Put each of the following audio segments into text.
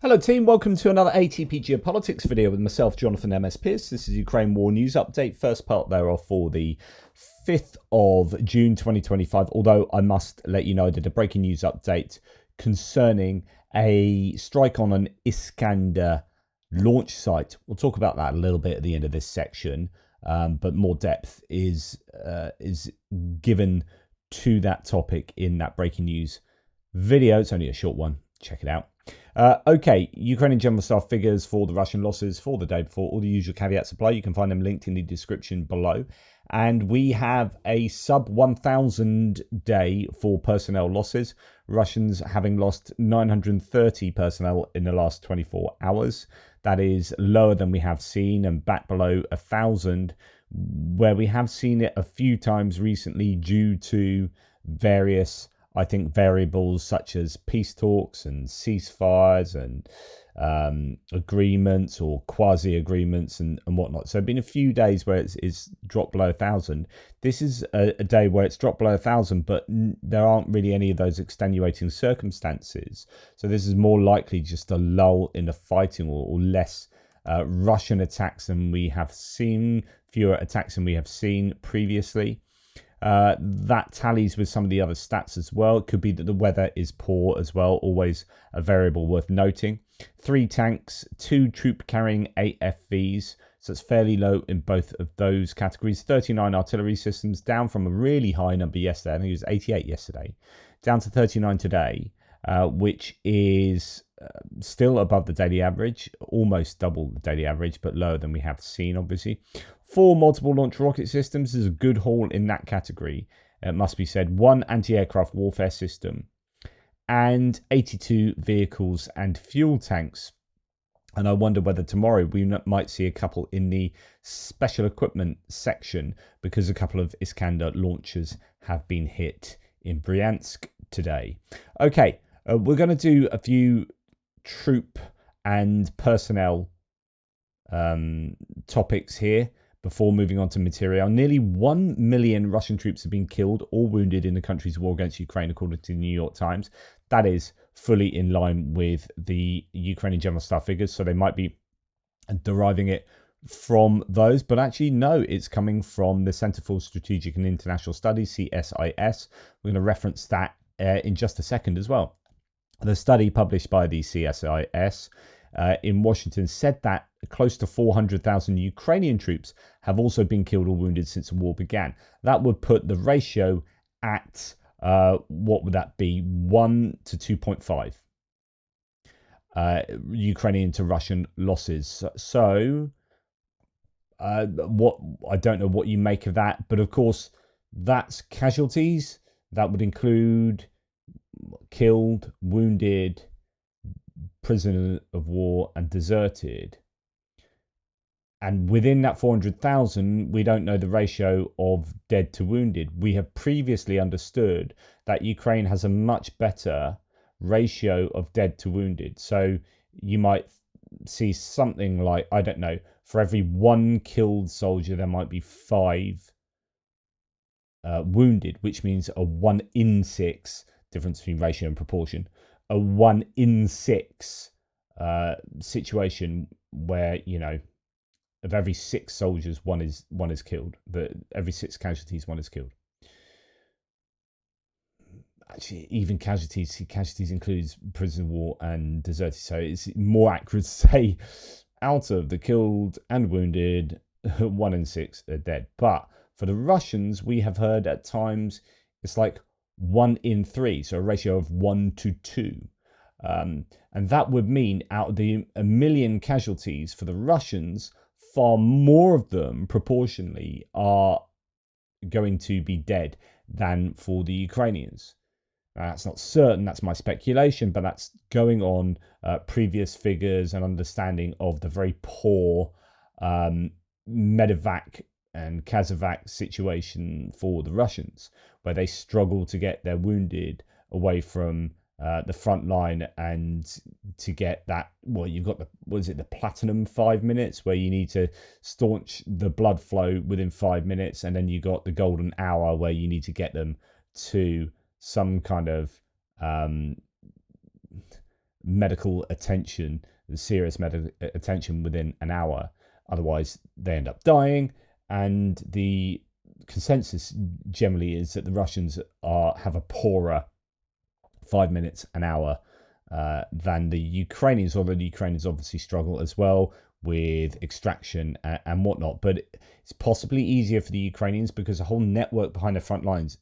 Hello team, welcome to another ATP Geopolitics video with myself, Jonathan MS Pearce. This is Ukraine War News Update, first part thereof for the 5th of June 2025, although I must let you know I did a breaking news update concerning a strike on an Iskander launch site. We'll talk about that a little bit at the end of this section, but more depth is given to that topic in that breaking news video. It's only a short one, check it out. Okay, Ukrainian General Staff figures for the Russian losses for the day before. All the usual caveats apply. You can find them linked in the description below. And we have a sub 1,000 day for personnel losses. Russians having lost 930 personnel in the last 24 hours. That is lower than we have seen and back below 1,000, where we have seen it a few times recently due to various variables such as peace talks and ceasefires and agreements or quasi-agreements and whatnot. So it's been a few days where it's dropped below 1,000. This is a day where it's dropped below 1,000, but there aren't really any of those extenuating circumstances. So this is more likely just a lull in the fighting or less Russian attacks than we have seen, fewer attacks than we have seen previously. That tallies with some of the other stats as well. It could be that the weather is poor as well, always a variable worth noting. 3 tanks, 2 troop carrying AFVs, so it's fairly low in both of those categories. 39 artillery systems, down from a really high number yesterday. I think it was 88 yesterday, down to 39 today, which is still above the daily average, almost double the daily average, but lower than we have seen, obviously. 4 multiple launch rocket systems is a good haul in that category, it must be said. 1 anti-aircraft warfare system and 82 vehicles and fuel tanks. And I wonder whether tomorrow we might see a couple in the special equipment section, because a couple of Iskander launchers have been hit in Bryansk today. Okay, we're going to do a few troop and personnel topics here before moving on to material. Nearly 1 million Russian troops have been killed or wounded in the country's war against Ukraine, according to the New York Times. That is fully in line with the Ukrainian General Staff figures, so they might be deriving it from those, but actually no, it's coming from the Center for Strategic and International Studies, CSIS. We're going to reference that in just a second as well. The study published by the CSIS in Washington said that close to 400,000 Ukrainian troops have also been killed or wounded since the war began. That would put the ratio at, what would that be, 1 to 2.5 Ukrainian to Russian losses. So, what I don't know what you make of that, but of course, that's casualties. That would include killed, wounded, prisoner of war and deserted. And within that 400,000, we don't know the ratio of dead to wounded. We have previously understood that Ukraine has a much better ratio of dead to wounded. So you might see something like, I don't know, for every 1 killed soldier, there might be 5 wounded, which means a 1 in 6 difference between ratio and proportion. A 1 in 6 situation where, you know, of every 6 soldiers, one is killed. Every 6 casualties, 1 is killed. Actually, even casualties includes prisoner of war and deserted. So it's more accurate to say out of the killed and wounded, 1 in 6 are dead. But for the Russians, we have heard at times it's like 1 in 3, so a ratio of 1 to 2. And that would mean out of the 1 million casualties for the Russians, far more of them proportionally are going to be dead than for the Ukrainians. That's not certain, that's my speculation, but that's going on previous figures and understanding of the very poor medevac and Kazovac situation for the Russians, where they struggle to get their wounded away from the front line and to get that, well, you've got the platinum 5 minutes where you need to staunch the blood flow within 5 minutes, and then you got the golden hour where you need to get them to some kind of medical attention, serious medical attention within an hour. Otherwise, they end up dying. And the consensus generally is that the Russians have a poorer 5 minutes an hour than the Ukrainians, although the Ukrainians obviously struggle as well with extraction and whatnot. But it's possibly easier for the Ukrainians because the whole network behind the front lines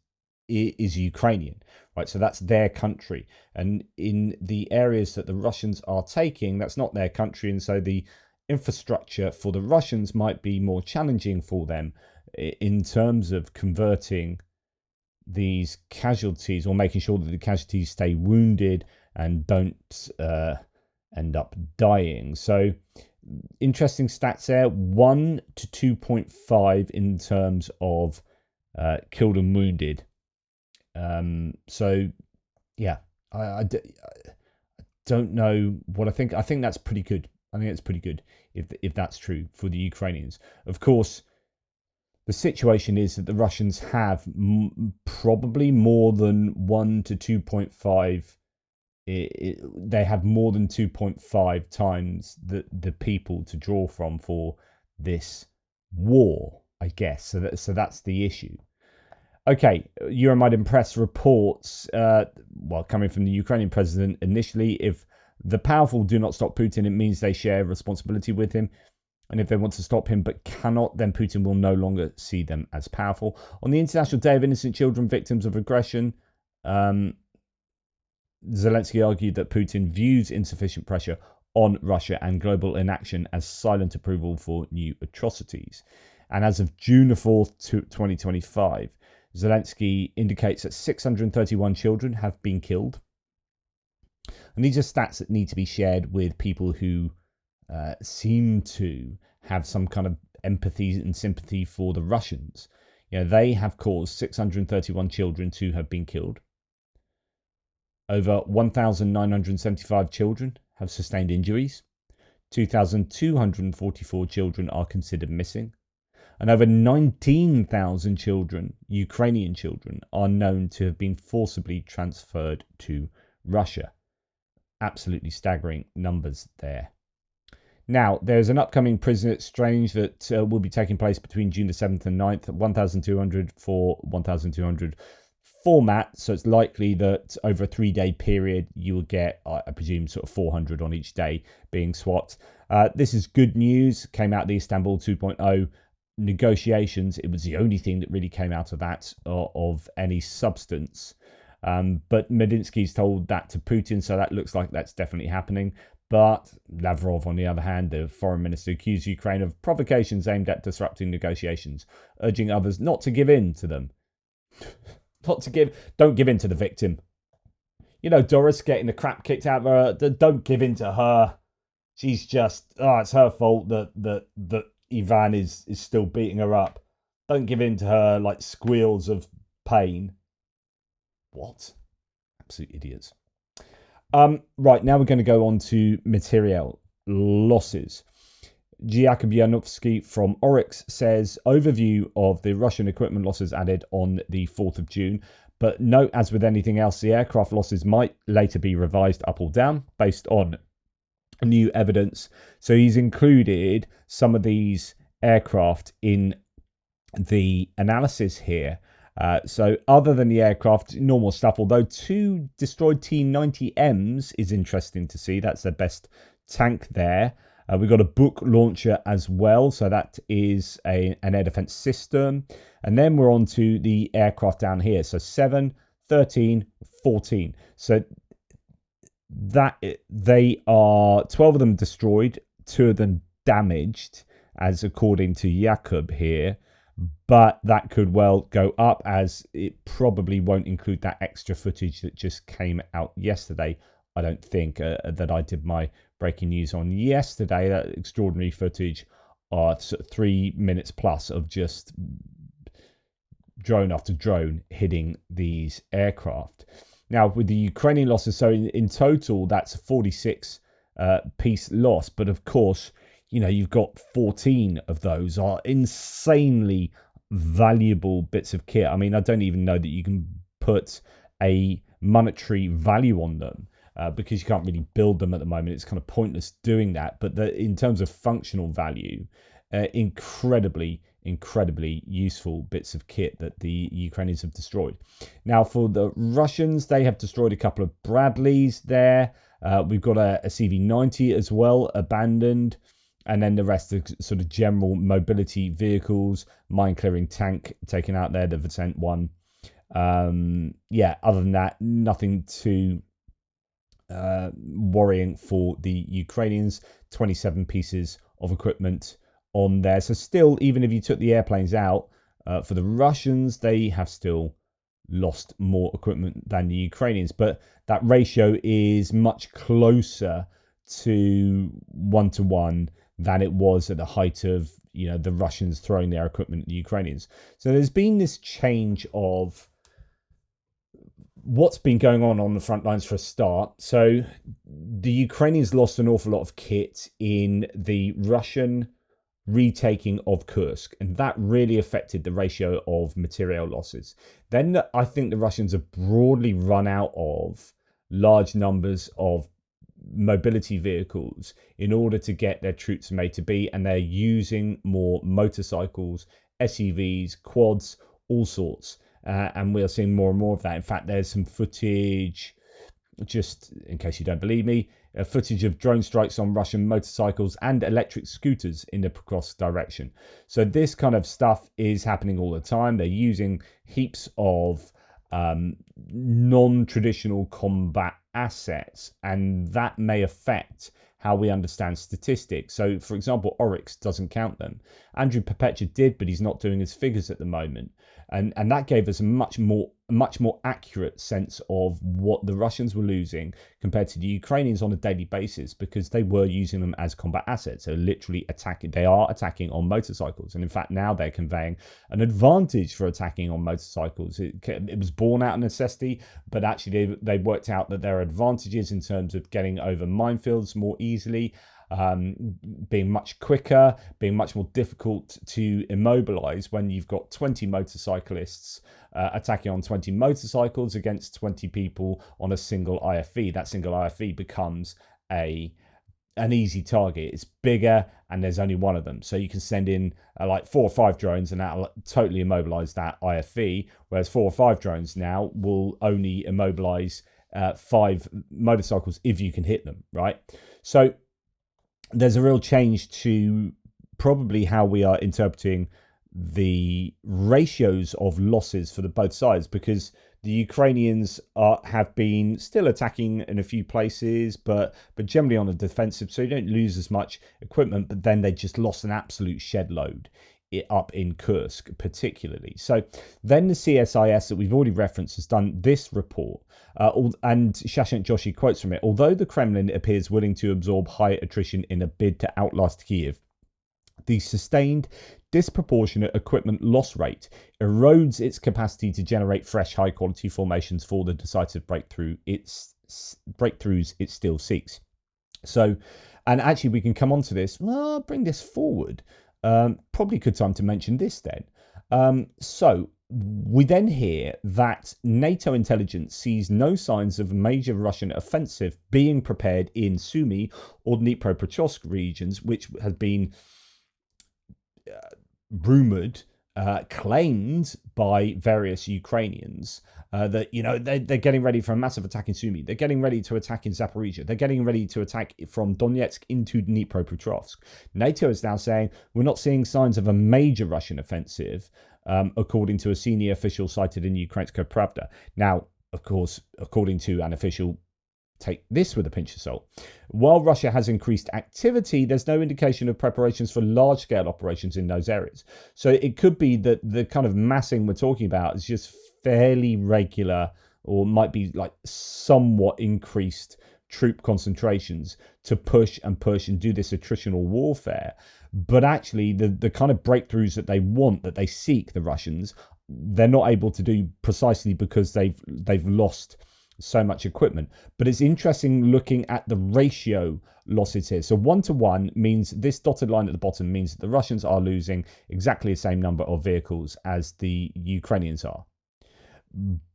is Ukrainian, right? So that's their country. And in the areas that the Russians are taking, that's not their country. And so the infrastructure for the Russians might be more challenging for them in terms of converting these casualties, or making sure that the casualties stay wounded and don't end up dying. So interesting stats there, 1 to 2.5 in terms of killed and wounded. So yeah, I don't know what I think. I think that's pretty good. I think it's pretty good if that's true for the Ukrainians. Of course, the situation is that the Russians have probably more than 1 to 2.5. They have more than 2.5 times the people to draw from for this war, I guess. So that's the issue. Okay, Euromaidan Press reports, coming from the Ukrainian president initially, if the powerful do not stop Putin, it means they share responsibility with him. And if they want to stop him but cannot, then Putin will no longer see them as powerful. On the International Day of Innocent Children Victims of Aggression, Zelensky argued that Putin views insufficient pressure on Russia and global inaction as silent approval for new atrocities. And as of June 4th, 2025, Zelensky indicates that 631 children have been killed. And these are stats that need to be shared with people who seem to have some kind of empathy and sympathy for the Russians. You know, they have caused 631 children to have been killed. Over 1,975 children have sustained injuries. 2,244 children are considered missing. And over 19,000 children, Ukrainian children, are known to have been forcibly transferred to Russia. Absolutely staggering numbers there. Now, there's an upcoming prison exchange that will be taking place between June the 7th and 9th, 1,200 for 1,200 format. So it's likely that over a 3-day period, you will get, I presume, sort of 400 on each day being swapped. This is good news. Came out of the Istanbul 2.0 negotiations. It was the only thing that really came out of that of any substance. But Medinsky's told that to Putin, so that looks like that's definitely happening. But Lavrov, on the other hand, the foreign minister, accused Ukraine of provocations aimed at disrupting negotiations, urging others not to give in to them. Don't give in to the victim. You know, Doris getting the crap kicked out of her. Don't give in to her. She's just, it's her fault that Ivan is still beating her up. Don't give in to her like squeals of pain. What? Absolute idiots. Right, now we're going to go on to material losses. Jakubianovsky from Oryx says, overview of the Russian equipment losses added on the 4th of June. But note, as with anything else, the aircraft losses might later be revised up or down based on new evidence. So he's included some of these aircraft in the analysis here. So other than the aircraft, normal stuff, although 2 destroyed T-90Ms is interesting to see. That's their best tank there. We've got a Buk launcher as well. So that is an air defense system. And then we're on to the aircraft down here. So 7, 13, 14. So that they are 12 of them destroyed, 2 of them damaged, as according to Jakub here. But that could well go up, as it probably won't include that extra footage that just came out yesterday. I don't think that I did my breaking news on yesterday. That extraordinary footage of 3 minutes plus of just drone after drone hitting these aircraft. Now, with the Ukrainian losses, so in total, that's a 46 piece loss. But of course, you know, you've got 14 of those are insanely valuable bits of kit. I mean, I don't even know that you can put a monetary value on them. because you can't really build them at the moment. It's kind of pointless doing that. But in terms of functional value, incredibly useful bits of kit that the Ukrainians have destroyed. Now, for the Russians, they have destroyed a couple of Bradleys there. We've got a CV-90 as well, abandoned. And then the rest are sort of general mobility vehicles, mine-clearing tank taken out there, the Vicent one. Yeah, other than that, nothing too worrying for the Ukrainians. 27 pieces of equipment on there. So still, even if you took the airplanes out, for the Russians, they have still lost more equipment than the Ukrainians. But that ratio is much closer to 1-to-1 than it was at the height of, you know, the Russians throwing their equipment at the Ukrainians. So there's been this change of what's been going on the front lines for a start. So the Ukrainians lost an awful lot of kit in the Russian retaking of Kursk, and that really affected the ratio of material losses. Then I think the Russians have broadly run out of large numbers of mobility vehicles in order to get their troops from A to B, and they're using more motorcycles, SUVs, quads, all sorts. And we're seeing more and more of that. In fact, there's some footage, just in case you don't believe me, footage of drone strikes on Russian motorcycles and electric scooters in the Pokrovsk direction. So this kind of stuff is happening all the time. They're using heaps of non-traditional combat assets, and that may affect how we understand statistics. So, for example, Oryx doesn't count them. Andrew Perpetua did, but he's not doing his figures at the moment. And that gave us a much more accurate sense of what the Russians were losing compared to the Ukrainians on a daily basis, because they were using them as combat assets. So literally attacking, they are attacking on motorcycles. And in fact, now they're conveying an advantage for attacking on motorcycles. It was born out of necessity, but actually they worked out that there are advantages in terms of getting over minefields more easily, being much quicker, being much more difficult to immobilize when you've got 20 motorcyclists attacking on 20 motorcycles against 20 people on a single IFV. That single IFV becomes an easy target. It's bigger and there's only one of them. So you can send in like 4 or 5 drones and that'll totally immobilize that IFV, whereas 4 or 5 drones now will only immobilize 5 motorcycles if you can hit them, right? So there's a real change to probably how we are interpreting the ratios of losses for both sides, because the Ukrainians have been still attacking in a few places, but generally on the defensive, so you don't lose as much equipment, but then they just lost an absolute shed load up in Kursk particularly. So then the CSIS that we've already referenced has done this report, and Shashank Joshi quotes from it: although the Kremlin appears willing to absorb high attrition in a bid to outlast Kiev, the sustained disproportionate equipment loss rate erodes its capacity to generate fresh high quality formations for the decisive breakthroughs it still seeks. So, and actually we can come on to this, well, I'll bring this forward. Probably good time to mention this then. So we then hear that NATO intelligence sees no signs of a major Russian offensive being prepared in Sumy or Dnipropetrovsk regions, which has been rumored, claimed by various Ukrainians, that, you know, they're getting ready for a massive attack in Sumy. They're getting ready to attack in Zaporizhia. They're getting ready to attack from Donetsk into Dnipropetrovsk. NATO is now saying we're not seeing signs of a major Russian offensive, according to a senior official cited in Ukrainska Pravda. Now, of course, according to an official, take this with a pinch of salt. While Russia has increased activity, there's no indication of preparations for large-scale operations in those areas. So it could be that the kind of massing we're talking about is just fairly regular, or might be like somewhat increased troop concentrations to push and do this attritional warfare. But actually the kind of breakthroughs that they want, that they seek, the Russians, they're not able to do precisely because they've lost so much equipment. But it's interesting looking at the ratio losses here. So 1-to-1 means this dotted line at the bottom means that the Russians are losing exactly the same number of vehicles as the Ukrainians are.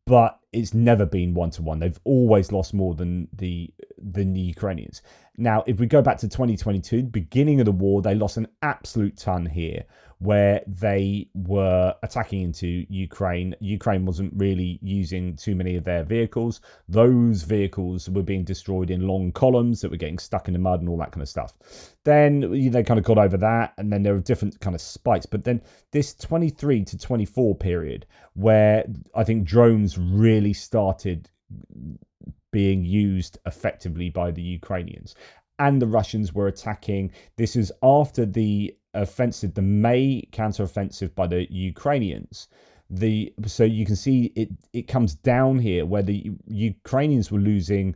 but it's never been 1-to-1. They've always lost more than the Ukrainians. Now, if we go back to 2022, beginning of the war, they lost an absolute ton here, where they were attacking into Ukraine. Ukraine wasn't really using too many of their vehicles. Those vehicles were being destroyed in long columns that were getting stuck in the mud and all that kind of stuff. Then they kind of got over that, and then there were different kind of spikes. But then this 23 to 24 period, where I think drones really started being used effectively by the Ukrainians, and the Russians were attacking. This is after the offensive, the May counteroffensive by the Ukrainians. So you can see it comes down here where the Ukrainians were losing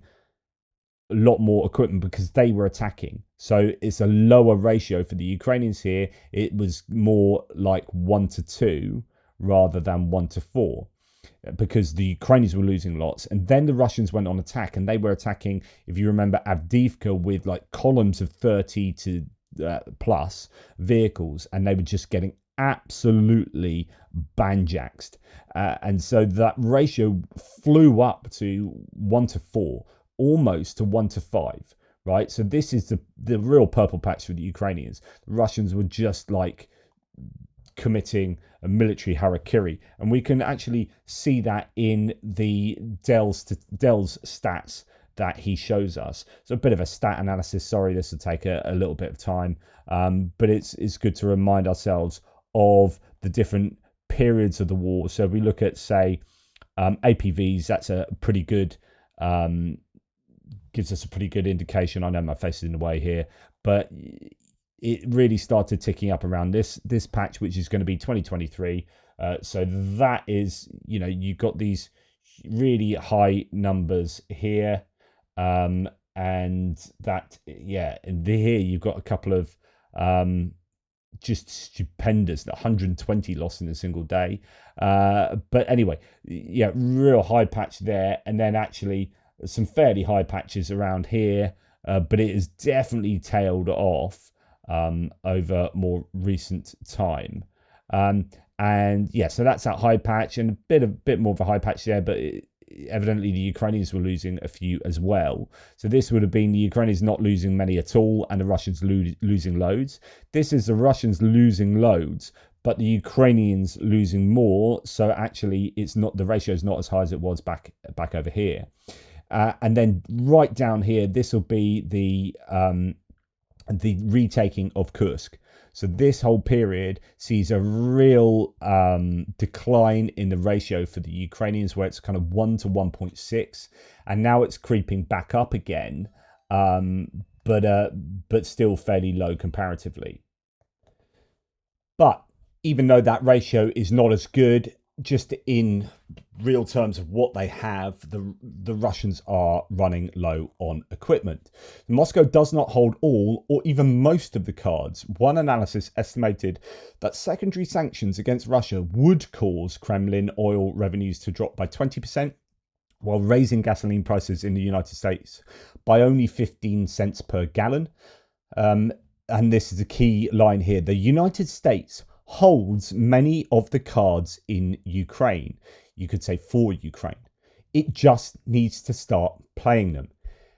a lot more equipment because they were attacking. So it's a lower ratio for the Ukrainians here. It was more like 1-to-2 rather than 1-to-4. Because the Ukrainians were losing lots, and then the Russians went on attack, and they were attacking, if you remember, Avdiivka with like columns of 30 to plus vehicles, and they were just getting absolutely banjaxed, and so that ratio flew up to 1-to-4, almost to 1-to-5, right? So this is the real purple patch for the Ukrainians. The Russians were just like committing a military harakiri, and we can actually see that in the Dell's stats that he shows us. So a bit of a stat analysis. Sorry, this will take a little bit of time, but it's good to remind ourselves of the different periods of the war. So if we look at, say, APVs, that's a pretty good gives us a pretty good indication. I know my face is in the way here, but it really started ticking up around this patch, which is going to be 2023. So that is, you've got these really high numbers here, and that, and here you've got a couple of just stupendous 120 lost in a single day. But anyway, real high patch there, and then actually some fairly high patches around here, but it has definitely tailed off over more recent time, so that's that high patch, and a bit more of a high patch there, but evidently the Ukrainians were losing a few as well. So this would have been the Ukrainians not losing many at all, and the Russians losing loads. This is the Russians losing loads, but the Ukrainians losing more. So actually, it's not, the ratio is not as high as it was back over here. And then right down here, this will be the retaking of Kursk. So this whole period sees a real decline in the ratio for the Ukrainians, where it's kind of 1-to-1.6, and now it's creeping back up again, but still fairly low comparatively. But even though that ratio is not as good, just in real terms of what they have, the Russians are running low on equipment. Moscow does not hold all or even most of the cards. One analysis estimated that secondary sanctions against Russia would cause Kremlin oil revenues to drop by 20%, while raising gasoline prices in the United States by only 15 cents per gallon. And this is a key line here. The United States holds many of the cards in Ukraine. You could say for Ukraine. It just needs to start playing them.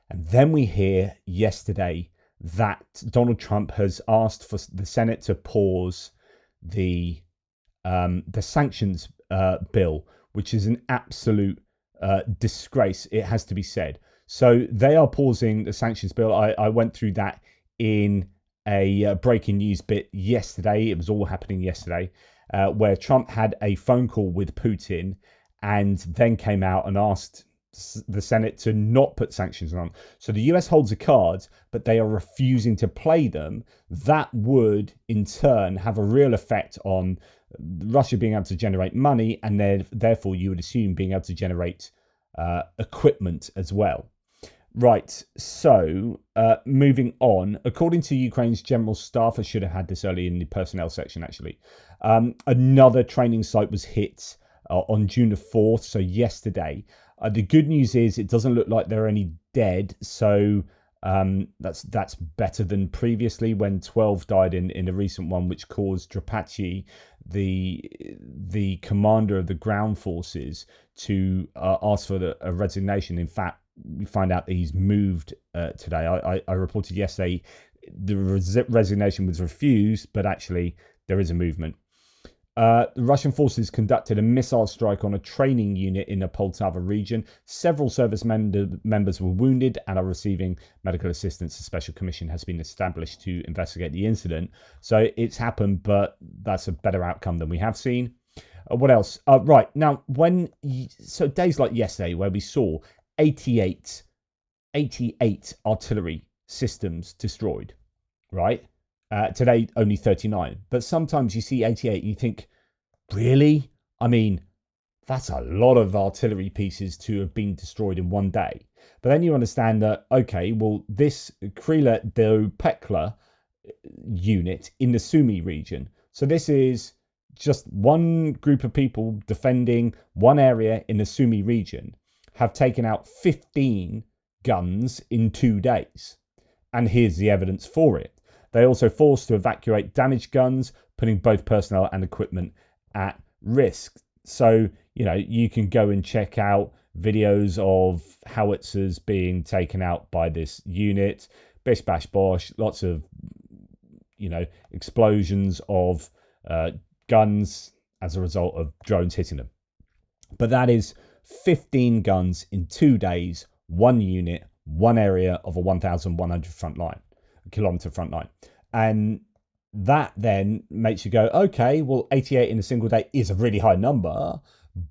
And then we hear yesterday that Donald Trump has asked for the Senate to pause the sanctions bill, which is an absolute disgrace, it has to be said. So they are pausing the sanctions bill. I went through that in a breaking news bit yesterday. It was all happening yesterday, where Trump had a phone call with Putin and then came out and asked the Senate to not put sanctions on. So the US holds the cards, but they are refusing to play them. That would in turn have a real effect on Russia being able to generate money, and therefore you would assume being able to generate equipment as well. Right, so moving on. According to Ukraine's general staff, I should have had this earlier in the personnel section actually, another training site was hit on June the 4th, so yesterday. The good news is it doesn't look like there are any dead, so That's better than previously when 12 died in a recent one, which caused Drapachi, the commander of the ground forces, to ask for a resignation. In fact, we find out that he's moved today. I reported yesterday the resignation was refused, but actually there is a movement. The Russian forces conducted a missile strike on a training unit in the Poltava region. Several service members were wounded and are receiving medical assistance. A special commission has been established to investigate the incident. So it's happened, but that's a better outcome than we have seen. What else? Right, now, so days like yesterday where we saw 88 artillery systems destroyed, right? Today, only 39. But sometimes you see 88 and you think, really? I mean, that's a lot of artillery pieces to have been destroyed in one day. But then you understand that, okay, well, this Kryla do Pekla unit in the Sumy region. So this is just one group of people defending one area in the Sumy region have taken out 15 guns in 2 days. And here's the evidence for it. They also forced to evacuate damaged guns, putting both personnel and equipment at risk. So, you can go and check out videos of howitzers being taken out by this unit. Bish, bash, bosh, lots of, explosions of guns as a result of drones hitting them. But that is 15 guns in 2 days, one unit, one area of a 1,100 kilometer front line. And that then makes you go, okay, well, 88 in a single day is a really high number,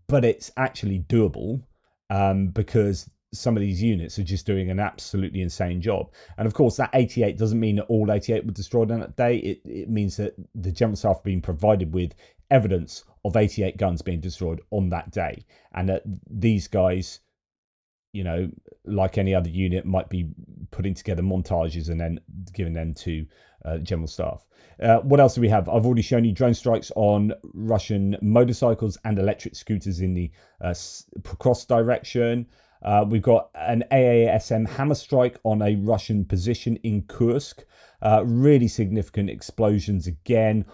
but it's actually doable because some of these units are just doing an absolutely insane job. And of course, that 88 doesn't mean that all 88 were destroyed on that day. It means that the General Staff have been provided with evidence of 88 guns being destroyed on that day. And that these guys, like any other unit, might be putting together montages and then giving them to General Staff. What else do we have? I've already shown you drone strikes on Russian motorcycles and electric scooters in the cross direction. We've got an AASM hammer strike on a Russian position in Kursk. Really significant explosions again.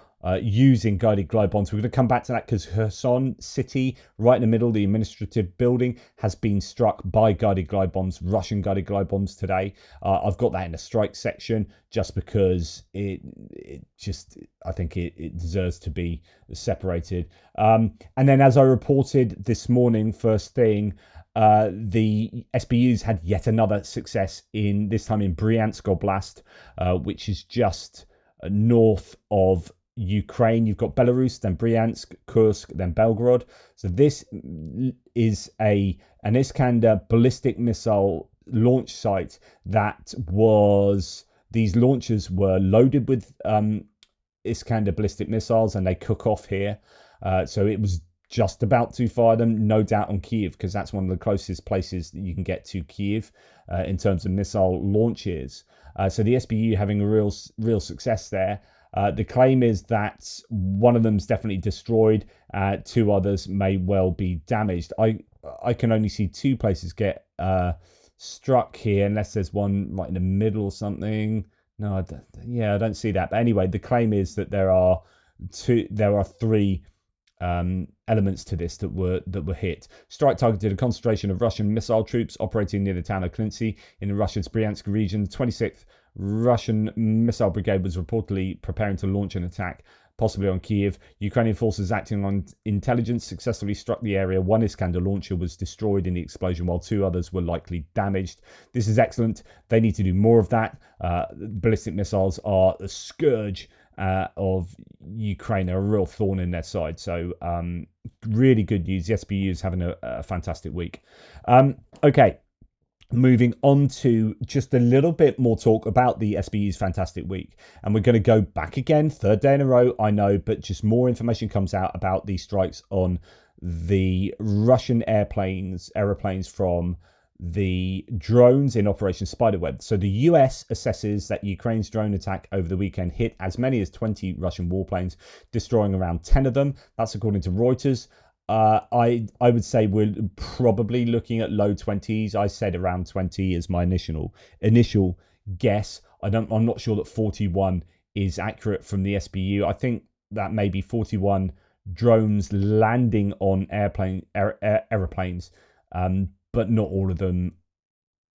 Using guided glide bombs. We're going to come back to that because Kherson city, right in the middle, the administrative building, has been struck by guided glide bombs, Russian guided glide bombs today. I've got that in the strike section just because I think it deserves to be separated. And then, as I reported this morning, first thing, the SBUs had yet another success this time in Bryansk Oblast, which is just north of Ukraine. You've got Belarus, then Bryansk, Kursk, then Belgorod. So this is an Iskander ballistic missile launch site these launchers were loaded with Iskander ballistic missiles, and they cook off here. So it was just about to fire them, no doubt, on Kyiv, because that's one of the closest places that you can get to Kyiv in terms of missile launches. So the SBU having a real success there. The claim is that one of them's definitely destroyed. 2 others may well be damaged. I can only see 2 places get struck here, unless there's one right in the middle or something. No, I don't see that. But anyway, the claim is that there are 3 elements to this that were hit. Strike targeted a concentration of Russian missile troops operating near the town of Klinsy in the Russian Bryansk region. The 26th Russian missile brigade was reportedly preparing to launch an attack, possibly on Kyiv. Ukrainian forces acting on intelligence successfully struck the area. One Iskander launcher was destroyed in the explosion, while 2 others were likely damaged. This is excellent. They need to do more of that. Ballistic missiles are a scourge of Ukraine. They're a real thorn in their side. So really good news. The SBU is having a fantastic week. Okay. Moving on to just a little bit more talk about the SBU's fantastic week. And we're going to go back again, 3rd day in a row, I know, but just more information comes out about these strikes on the Russian aeroplanes from the drones in Operation Spiderweb. So the US assesses that Ukraine's drone attack over the weekend hit as many as 20 Russian warplanes, destroying around 10 of them. That's according to Reuters. I would say we're probably looking at low 20s. I said around 20 is my initial guess. I'm not sure that 41 is accurate from the SBU. I think that maybe 41 drones landing on aeroplanes, but not all of them,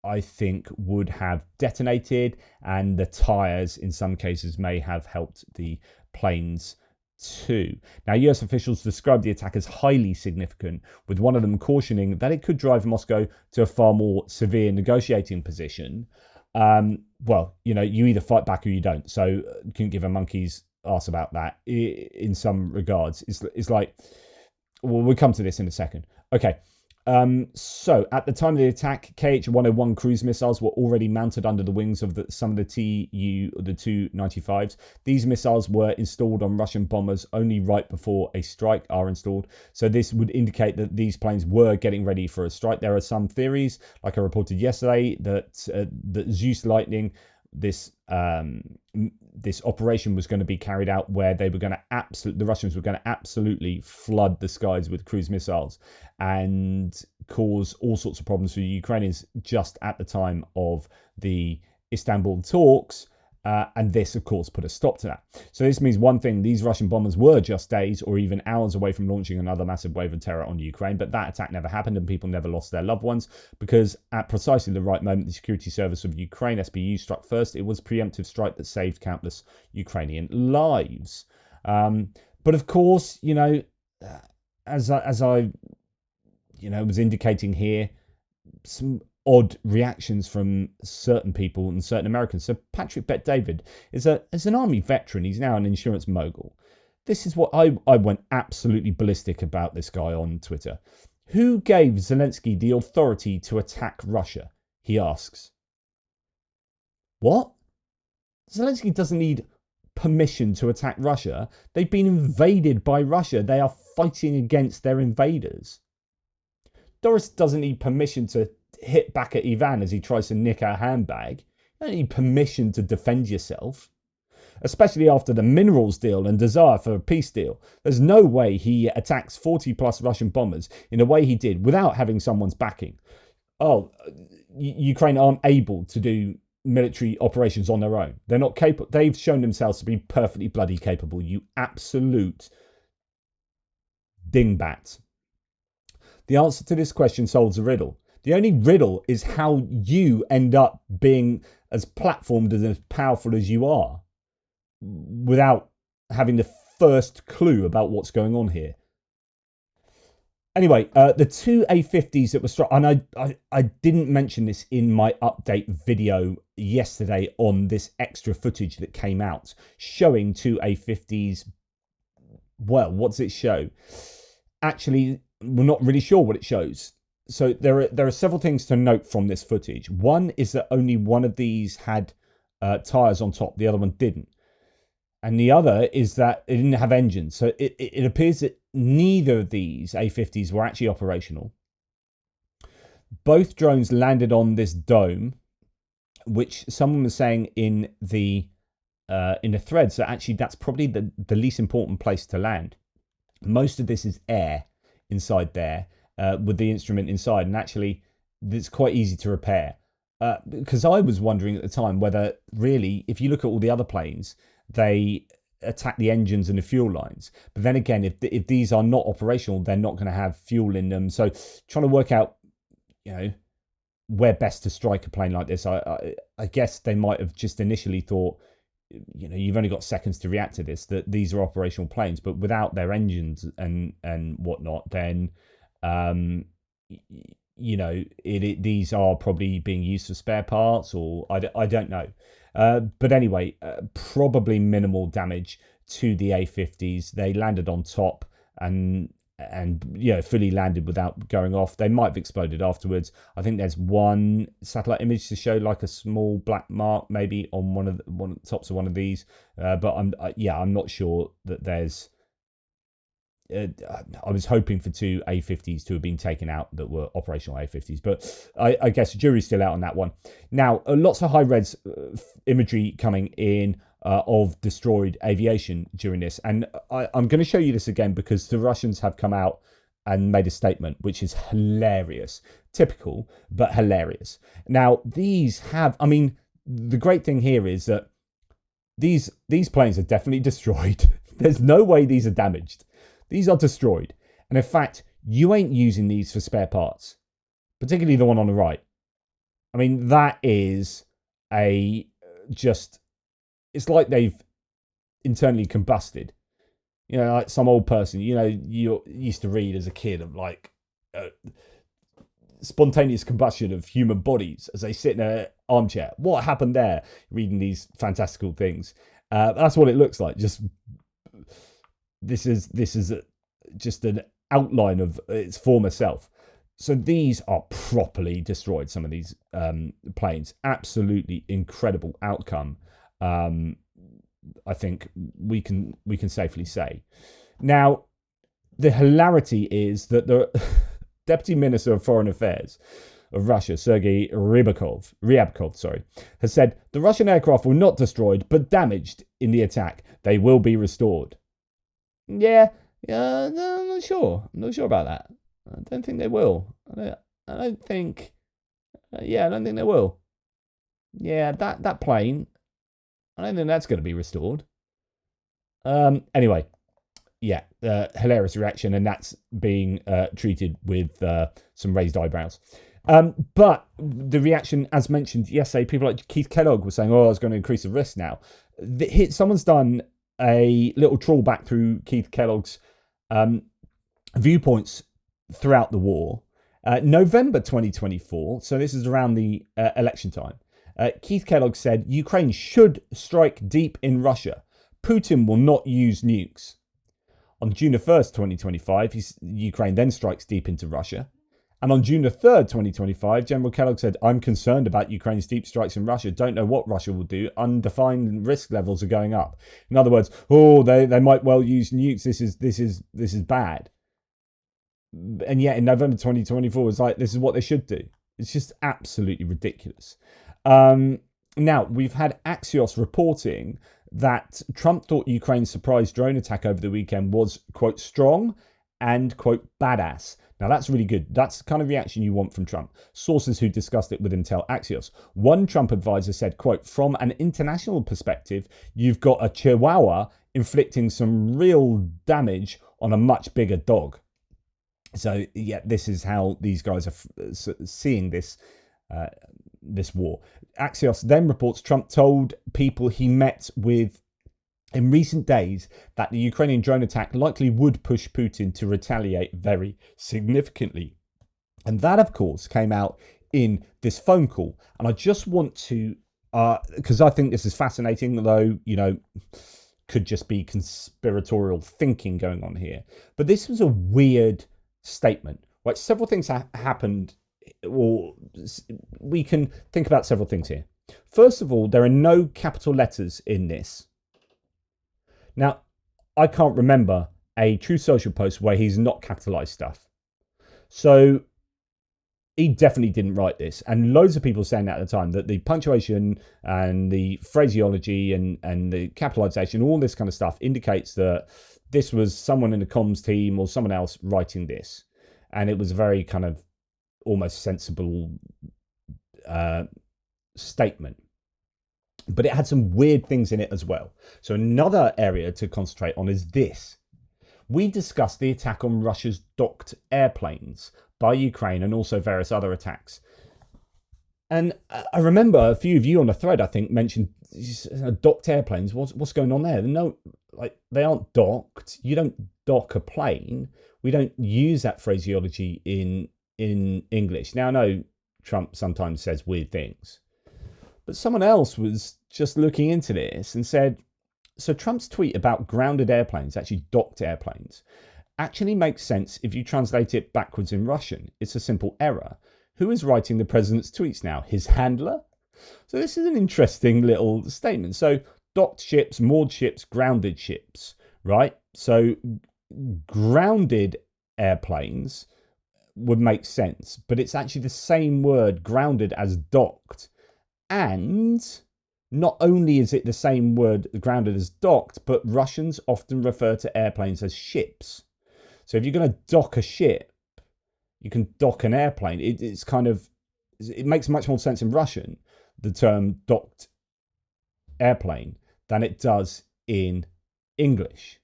I think, would have detonated, and the tires in some cases may have helped the planes too. Now, US officials described the attack as highly significant, with one of them cautioning that it could drive Moscow to a far more severe negotiating position. Well, you either fight back or you don't. So couldn't give a monkey's ass about that in some regards. It's like, well, we'll come to this in a second. Okay. So at the time of the attack, KH-101 cruise missiles were already mounted under the wings of some of the the Tu-95s. These missiles were installed on Russian bombers only right before a strike are installed. So this would indicate that these planes were getting ready for a strike. There are some theories, like I reported yesterday, that Zeus Lightning, this operation was going to be carried out where they were going to the Russians were going to absolutely flood the skies with cruise missiles and cause all sorts of problems for the Ukrainians just at the time of the Istanbul talks. And this, of course, put a stop to that. So this means one thing: these Russian bombers were just days or even hours away from launching another massive wave of terror on Ukraine. But that attack never happened, and people never lost their loved ones, because at precisely the right moment, the Security Service of Ukraine, SBU, struck first. It was a preemptive strike that saved countless Ukrainian lives. But of course, as I was indicating here, some odd reactions from certain people and certain Americans. So Patrick Bet-David is an army veteran. He's now an insurance mogul. This is what I went absolutely ballistic about this guy on Twitter. Who gave Zelensky the authority to attack Russia? He asks. What? Zelensky doesn't need permission to attack Russia. They've been invaded by Russia. They are fighting against their invaders. Doris doesn't need permission to hit back at Ivan as he tries to nick her handbag. You don't need permission to defend yourself, especially after the minerals deal and desire for a peace deal. There's no way he attacks 40 plus Russian bombers in the way he did without having someone's backing. Ukraine aren't able to do military operations on their own. They're not capable. They've shown themselves to be perfectly bloody capable. You absolute dingbats. The answer to this question solves a riddle. The only riddle is how you end up being as platformed and as powerful as you are without having the first clue about what's going on here. Anyway, the two A-50s that were struck, and I didn't mention this in my update video yesterday on this extra footage that came out showing two A-50s. Well, what does it show? Actually, we're not really sure what it shows. So there are several things to note from this footage. One is that only one of these had tires on top, the other one didn't. And the other is that it didn't have engines. So it appears that neither of these A-50s were actually operational. Both drones landed on this dome, which someone was saying in the thread. So actually, that's probably the least important place to land. Most of this is air inside there. With the instrument inside, and actually it's quite easy to repair, because I was wondering at the time whether really, if you look at all the other planes, they attack the engines and the fuel lines, but then again, if these are not operational, they're not going to have fuel in them. So trying to work out where best to strike a plane like this, I guess they might have just initially thought, you've only got seconds to react to this, that these are operational planes, but without their engines and whatnot, then these are probably being used for spare parts, or I don't know. But anyway, probably minimal damage to the A-50s. They landed on top and fully landed without going off. They might have exploded afterwards. I think there's one satellite image to show like a small black mark maybe on one of the tops of one of these. But I'm not sure that there's. I was hoping for two A-50s to have been taken out that were operational A-50s, but I guess the jury's still out on that one. Now, lots of high-res imagery coming in of destroyed aviation during this, and I'm going to show you this again because the Russians have come out and made a statement, which is hilarious. Typical, but hilarious. Now, these have, the great thing here is that these planes are definitely destroyed. There's no way these are damaged. These are destroyed. And in fact, you ain't using these for spare parts, particularly the one on the right. I mean, that is it's like they've internally combusted. You know, like some old person, you know, you used to read as a kid of like spontaneous combustion of human bodies as they sit in an armchair. What happened there? Reading these fantastical things. That's what it looks like. Just this is just an outline of its former self. So these are properly destroyed. Some of these planes, absolutely incredible outcome. I think we can safely say. Now, the hilarity is that the Deputy Minister of Foreign Affairs of Russia, Sergei Ryabkov, has said the Russian aircraft were not destroyed but damaged in the attack. They will be restored. Yeah, I'm not sure. I'm not sure about that. I don't think they will. I don't think they will. Yeah, that plane, I don't think that's going to be restored. Anyway, yeah, hilarious reaction, and that's being treated with some raised eyebrows. But the reaction, as mentioned yesterday, people like Keith Kellogg were saying, "Oh, it's going to increase the risk now." Someone's done a little trawl back through Keith Kellogg's viewpoints throughout the war. November 2024, so this is around the election time. Keith Kellogg said, Ukraine should strike deep in Russia. Putin will not use nukes. On June 1st, 2025, Ukraine then strikes deep into Russia. And on June 3rd, 2025, General Kellogg said, I'm concerned about Ukraine's deep strikes in Russia. Don't know what Russia will do. Undefined risk levels are going up. In other words, they might well use nukes. This is bad. And yet in November 2024, it's like, this is what they should do. It's just absolutely ridiculous. Now, we've had Axios reporting that Trump thought Ukraine's surprise drone attack over the weekend was, quote, strong and, quote, badass. Now, that's really good. That's the kind of reaction you want from Trump. Sources who discussed it with him tell Axios. One Trump advisor said, quote, from an international perspective, you've got a chihuahua inflicting some real damage on a much bigger dog. So, yeah, this is how these guys are seeing this war. Axios then reports Trump told people he met with in recent days that the Ukrainian drone attack likely would push Putin to retaliate very significantly. And that, of course, came out in this phone call. And I just want to, because I think this is fascinating, although, you know, could just be conspiratorial thinking going on here. But this was a weird statement. Right? Several things happened, or we can think about several things here. First of all, there are no capital letters in this. Now, I can't remember a Truth Social post where he's not capitalized stuff. So he definitely didn't write this. And loads of people saying that at the time, that the punctuation and the phraseology and the capitalization, all this kind of stuff indicates that this was someone in the comms team or someone else writing this. And it was a very kind of almost sensible statement. But it had some weird things in it as well. So another area to concentrate on is this. We discussed the attack on Russia's docked airplanes by Ukraine and also various other attacks. And I remember a few of you on the thread, I think, mentioned docked airplanes. What's going on there? No, like, they aren't docked. You don't dock a plane. We don't use that phraseology in English. Now, I know Trump sometimes says weird things. But someone else was just looking into this and said, so Trump's tweet about grounded airplanes, actually docked airplanes, actually makes sense if you translate it backwards in Russian. It's a simple error. Who is writing the president's tweets now? His handler? So this is an interesting little statement. So docked ships, moored ships, grounded ships, right? So grounded airplanes would make sense, but it's actually the same word, grounded, as docked. And not only is it the same word, grounded, as docked, but Russians often refer to airplanes as ships. So if you're going to dock a ship, you can dock an airplane. It makes much more sense in Russian the term docked airplane than it does in English.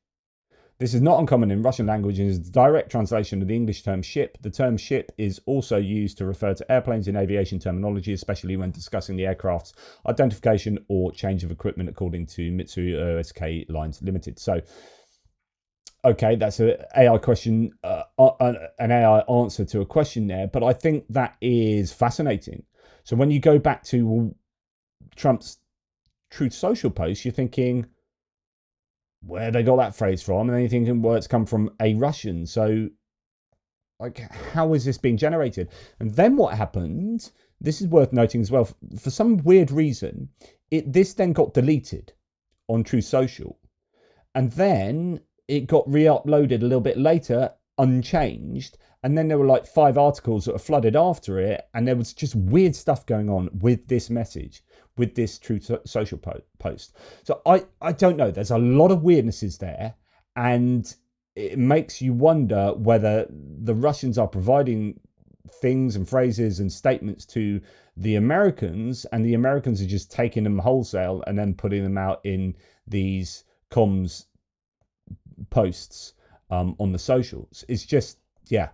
This is not uncommon in Russian language and is a direct translation of the English term ship. The term ship is also used to refer to airplanes in aviation terminology, especially when discussing the aircraft's identification or change of equipment, according to Mitsui OSK Lines Limited. So, okay, that's an AI question, an AI answer to a question there, but I think that is fascinating. So when you go back to Trump's Truth Social post, you're thinking, where they got that phrase from, and then you're thinking, well, it's come from a Russian. So, like, how is this being generated? And then what happened? This is worth noting as well. For some weird reason, this then got deleted on Truth Social, and then it got re-uploaded a little bit later, unchanged. And then there were like 5 articles that were flooded after it, and there was just weird stuff going on with this message, with this Truth Social post. So I don't know. There's a lot of weirdnesses there, and it makes you wonder whether the Russians are providing things and phrases and statements to the Americans, and the Americans are just taking them wholesale and then putting them out in these comms posts on the socials. It's just, yeah,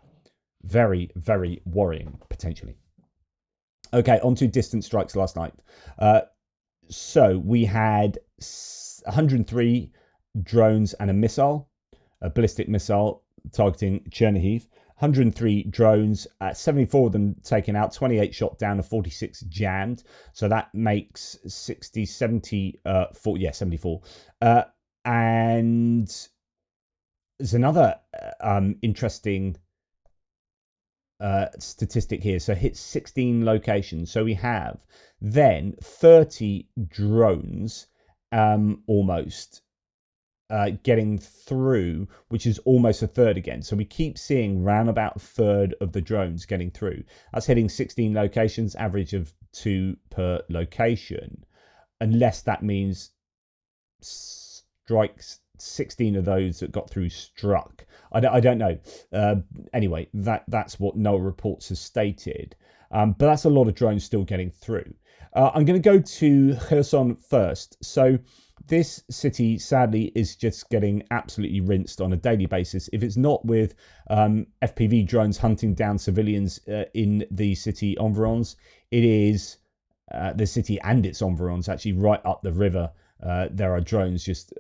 very, very worrying, potentially. Okay, on to distant strikes last night. So we had 103 drones and a missile, a ballistic missile targeting Chernihiv. 103 drones, 74 of them taken out, 28 shot down, and 46 jammed. So that makes 74. And there's another interesting statistic here. So hit 16 locations. So we have then 30 drones almost getting through, which is almost a third again. So we keep seeing round about a third of the drones getting through. That's hitting 16 locations, average of 2 per location, unless that means strikes 16 of those that got through struck. I don't know. Anyway, that's what NOAA reports has stated. But that's a lot of drones still getting through. I'm going to go to Kherson first. So this city, sadly, is just getting absolutely rinsed on a daily basis. If it's not with FPV drones hunting down civilians in the city environs, it is the city and its environs, actually right up the river. There are drones just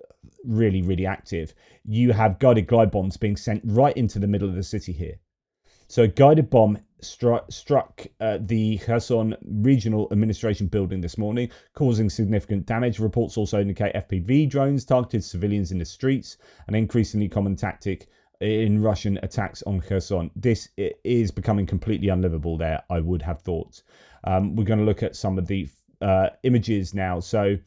really, really active. You have guided glide bombs being sent right into the middle of the city here. So a guided bomb struck the Kherson Regional Administration building this morning, causing significant damage. Reports also indicate FPV drones targeted civilians in the streets, an increasingly common tactic in Russian attacks on Kherson. This is becoming completely unlivable there, I would have thought. We're going to look at some of the images now. So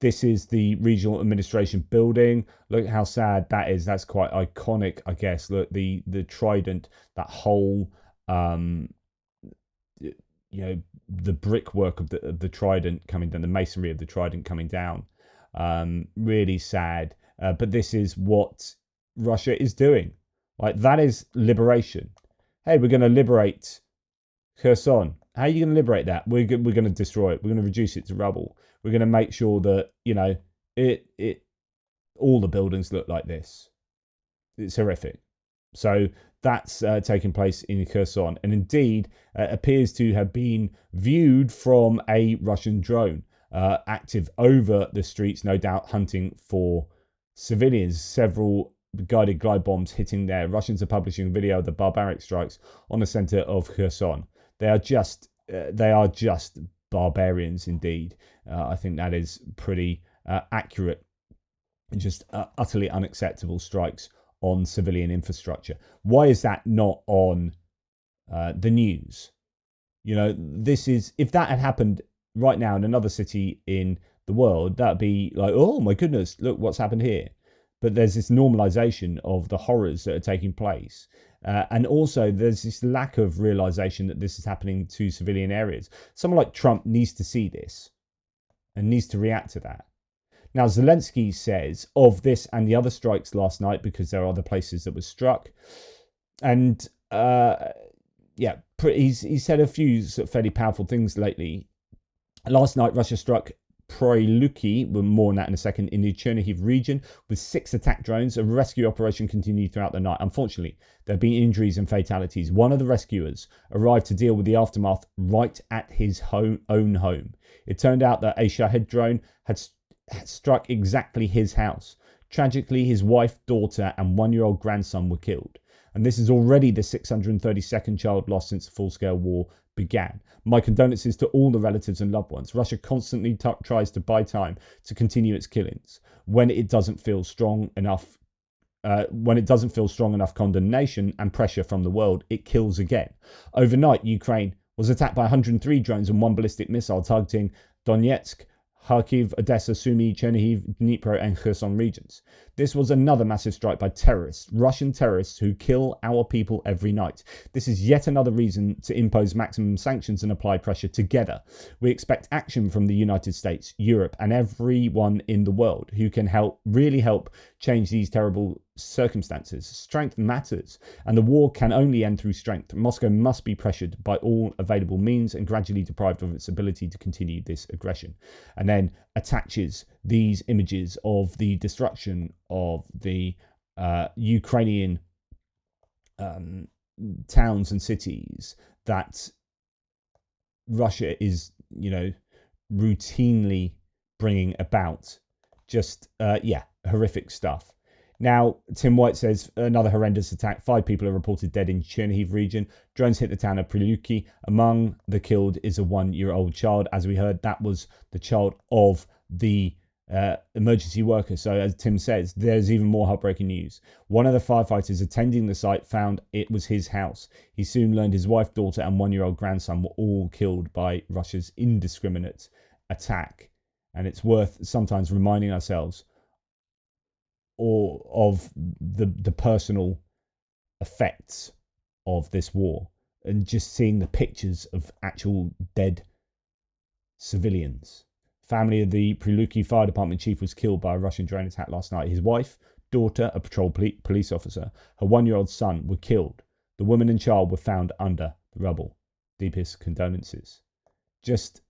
this is the regional administration building. Look how sad that is. That's quite iconic, I guess. Look, the trident, that whole the brickwork of the trident coming down, the masonry of the trident coming down. Really sad. But this is what Russia is doing. Like, that is liberation. Hey, we're going to liberate Kherson. How are you going to liberate that? We're going to destroy it. We're going to reduce it to rubble. We're going to make sure that, all the buildings look like this. It's horrific. So that's taking place in Kherson, and indeed appears to have been viewed from a Russian drone, active over the streets, no doubt hunting for civilians. Several guided glide bombs hitting there. Russians are publishing a video of the barbaric strikes on the center of Kherson. They are just barbarians indeed. I think that is pretty accurate. Just utterly unacceptable strikes on civilian infrastructure. Why is that not on the news? This is, if that had happened right now in another city in the world, that'd be like, oh my goodness, look what's happened here. But there's this normalization of the horrors that are taking place. And also there's this lack of realization that this is happening to civilian areas. Someone like Trump needs to see this and needs to react to that. Now, Zelensky says of this and the other strikes last night, because there are other places that were struck. And he's said a few fairly powerful things lately. Last night, Russia struck Pryluki, we'll more on that in a second, in the Chernihiv region with 6 attack drones. A rescue operation continued throughout the night. Unfortunately, there have been injuries and fatalities. One of the rescuers arrived to deal with the aftermath right at his own home. It turned out that a Shahed drone had struck exactly his house. Tragically, his wife, daughter, and 1-year-old grandson were killed. And this is already the 632nd child lost since the full-scale war began. My condolences to all the relatives and loved ones. Russia constantly tries to buy time to continue its killings when it doesn't feel strong enough. When it doesn't feel strong enough condemnation and pressure from the world, it kills again. Overnight, Ukraine was attacked by 103 drones and 1 ballistic missile targeting Donetsk, Kharkiv, Odessa, Sumy, Chernihiv, Dnipro, and Kherson regions. This was another massive strike by terrorists, Russian terrorists who kill our people every night. This is yet another reason to impose maximum sanctions and apply pressure together. We expect action from the United States, Europe, and everyone in the world who can really help change these terrible circumstances. Strength matters, and the war can only end through strength. Moscow must be pressured by all available means and gradually deprived of its ability to continue this aggression. And then attaches these images of the destruction of the Ukrainian towns and cities that Russia is, routinely bringing about. Just, horrific stuff. Now, Tim White says another horrendous attack. 5 people are reported dead in Chernihiv region. Drones hit the town of Pryluki. Among the killed is a 1-year-old child. As we heard, that was the child of the emergency worker. So as Tim says, there's even more heartbreaking news. One of the firefighters attending the site found it was his house. He soon learned his wife, daughter, and 1-year-old grandson were all killed by Russia's indiscriminate attack. And it's worth sometimes reminding ourselves or of the personal effects of this war, and just seeing the pictures of actual dead civilians. Family of the Pryluki Fire Department chief was killed by a Russian drone attack last night. His wife, daughter, a patrol police officer, her 1-year-old son were killed. The woman and child were found under the rubble. Deepest condolences. Just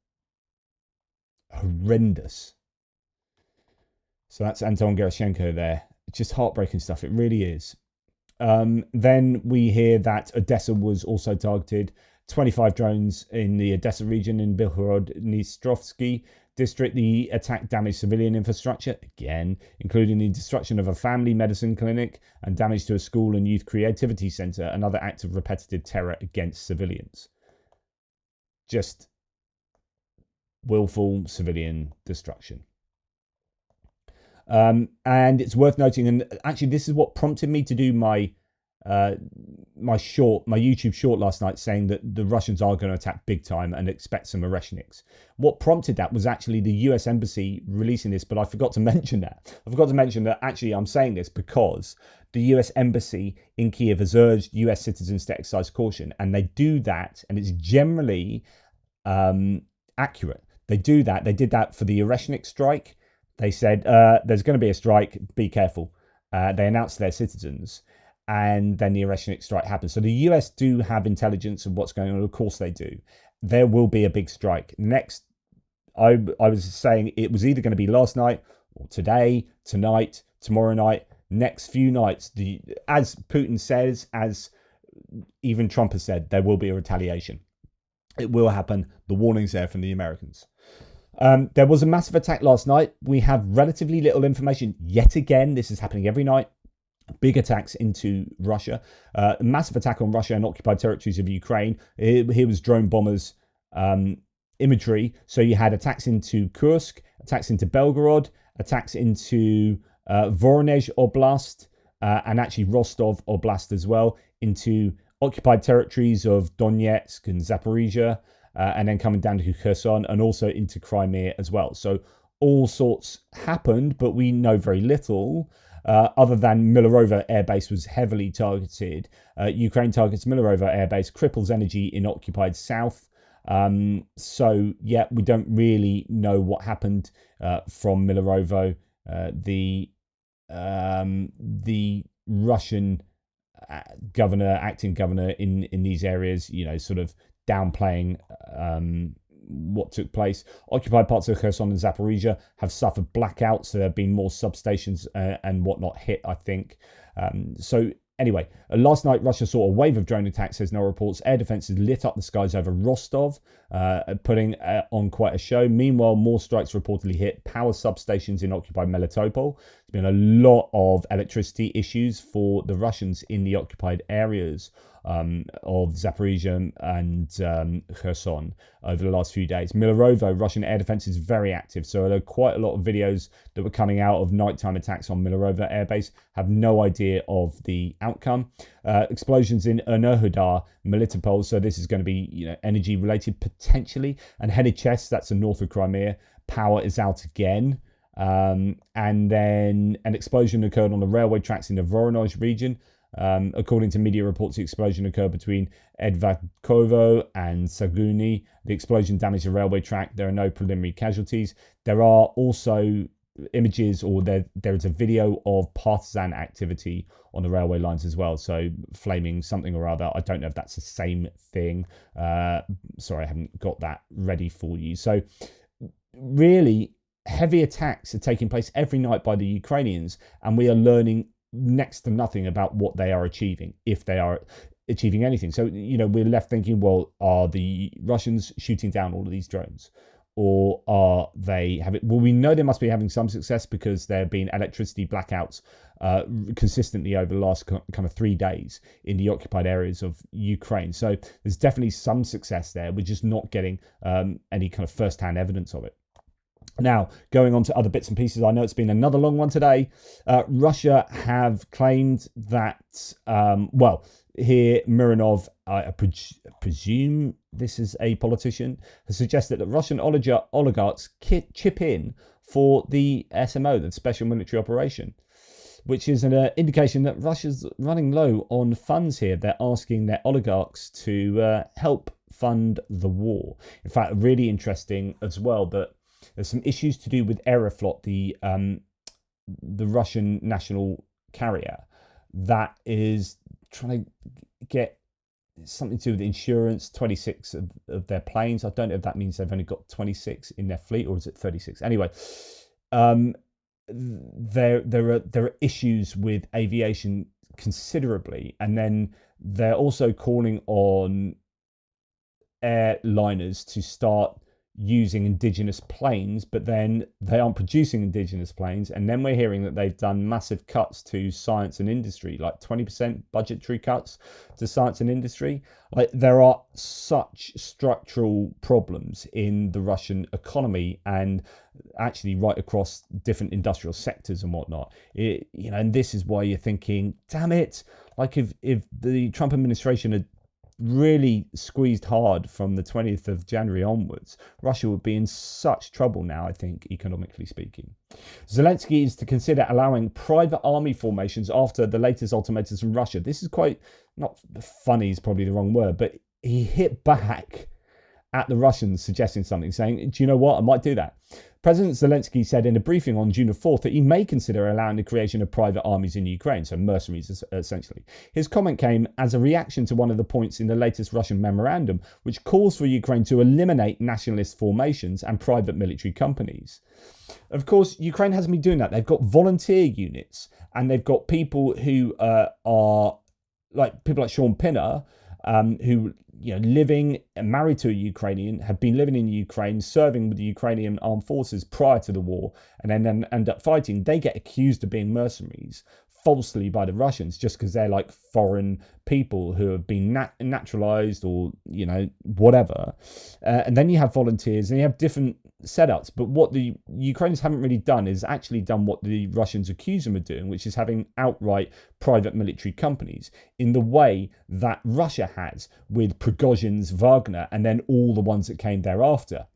horrendous. So that's Anton Gerashenko there. It's just heartbreaking stuff. It really is. Then we hear that Odessa was also targeted. 25 drones in the Odessa region in Bilhorod-Dnistrovsky district. The attack damaged civilian infrastructure, again, including the destruction of a family medicine clinic and damage to a school and youth creativity center, another act of repetitive terror against civilians. Just willful civilian destruction. And it's worth noting, and actually this is what prompted me to do my YouTube short last night, saying that the Russians are going to attack big time and expect some Oreshniks. What prompted that was actually the US Embassy releasing this, but I forgot to mention that. Actually I'm saying this because the US Embassy in Kiev has urged US citizens to exercise caution, and they do that, and it's generally accurate. They do that. They did that for the Oreshnik strike. They said, there's going to be a strike, be careful. They announced to their citizens, and then the Oreshnik strike happened. So the US do have intelligence of what's going on. Of course they do. There will be a big strike. Next, I was saying it was either going to be last night, or today, tonight, tomorrow night, next few nights. As Putin says, as even Trump has said, there will be a retaliation. It will happen. The warning's there from the Americans. There was a massive attack last night. We have relatively little information yet again. This is happening every night. Big attacks into Russia. A massive attack on Russia and occupied territories of Ukraine. Here was drone bombers imagery. So you had attacks into Kursk, attacks into Belgorod, attacks into Voronezh Oblast, and actually Rostov Oblast as well, into occupied territories of Donetsk and Zaporizhia. And then coming down to Kherson and also into Crimea as well. So all sorts happened, but we know very little, other than Milarova Air Base was heavily targeted. Ukraine targets Milarova Air Base, cripples energy in occupied south. So, yeah, we don't really know what happened from Milarovo. The Russian acting governor in these areas, sort of downplaying what took place. Occupied parts of Kherson and Zaporizhia have suffered blackouts, so there have been more substations and whatnot hit, I think. Anyway, last night Russia saw a wave of drone attacks, says no reports. Air defenses lit up the skies over Rostov, putting on quite a show. Meanwhile, more strikes reportedly hit power substations in occupied Melitopol. There's been a lot of electricity issues for the Russians in the occupied areas of Zaporizhia and Kherson over the last few days. Milarovo, Russian air defense is very active, so there are quite a lot of videos that were coming out of nighttime attacks on Milarovo airbase. Have no idea of the outcome. Explosions in Enerhodar, Melitopol, so this is going to be energy related potentially. And Hennichest, that's the north of Crimea, power is out again. And then an explosion occurred on the railway tracks in the Voronezh region. According to media reports, the explosion occurred between Edvakovo and Saguni. The explosion damaged the railway track. There are no preliminary casualties. There are also images, or there is a video of partisan activity on the railway lines as well. So flaming something or other. I don't know if that's the same thing. Sorry, I haven't got that ready for you. So really, heavy attacks are taking place every night by the Ukrainians, and we are learning next to nothing about what they are achieving, if they are achieving anything. So, we're left thinking, well, are the Russians shooting down all of these drones? Or are they having... Well, we know they must be having some success because there have been electricity blackouts consistently over the last kind of 3 days in the occupied areas of Ukraine. So there's definitely some success there. We're just not getting any kind of first-hand evidence of it. Now, going on to other bits and pieces, I know it's been another long one today. Russia have claimed that, here Mironov, I presume this is a politician, has suggested that Russian oligarchs chip in for the SMO, the Special Military Operation, which is an indication that Russia's running low on funds here. They're asking their oligarchs to help fund the war. In fact, really interesting as well that there's some issues to do with Aeroflot, the Russian national carrier that is trying to get something to do with insurance, 26 of their planes. I don't know if that means they've only got 26 in their fleet, or is it 36? Anyway, there are issues with aviation considerably, and then they're also calling on airliners to start using indigenous planes, but then they aren't producing indigenous planes. And then we're hearing that they've done massive cuts to science and industry, like 20% budgetary cuts to science and industry. Like, there are such structural problems in the Russian economy, and actually right across different industrial sectors and whatnot. And this is why you're thinking, damn it, like if the Trump administration had really squeezed hard from the 20th of January onwards, Russia would be in such trouble now, I think, economically speaking. Zelensky is to consider allowing private army formations after the latest ultimatums from Russia. This is quite, not funny is probably the wrong word, but he hit back at the Russians suggesting something, saying, do you know what, I might do that. President Zelensky said in a briefing on June the 4th that he may consider allowing the creation of private armies in Ukraine, so mercenaries essentially. His comment came as a reaction to one of the points in the latest Russian memorandum, which calls for Ukraine to eliminate nationalist formations and private military companies. Of course, Ukraine hasn't been doing that. They've got volunteer units, and they've got people who are like people like Sean Pinner, who living and married to a Ukrainian, have been living in Ukraine, serving with the Ukrainian armed forces prior to the war, and then end up fighting. They get accused of being mercenaries falsely by the Russians just because they're like foreign people who have been naturalized or whatever. And then you have volunteers, and you have different setups. But what the Ukrainians haven't really done is actually done what the Russians accuse them of doing, which is having outright private military companies in the way that Russia has with Prigozhin's Wagner, and then all the ones that came thereafter.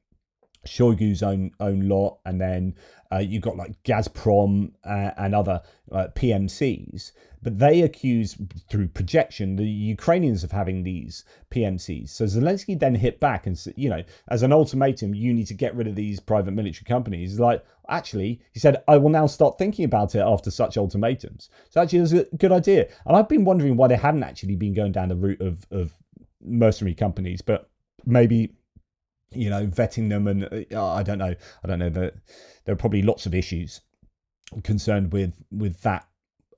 Shoigu's own lot, and then you've got like Gazprom and other PMCs. But they accuse, through projection, the Ukrainians of having these PMCs. So Zelensky then hit back and said, as an ultimatum, you need to get rid of these private military companies. Like, actually, he said, I will now start thinking about it after such ultimatums. So actually, it was a good idea. And I've been wondering why they hadn't actually been going down the route of mercenary companies, but maybe vetting them, and I don't know that there are probably lots of issues concerned with that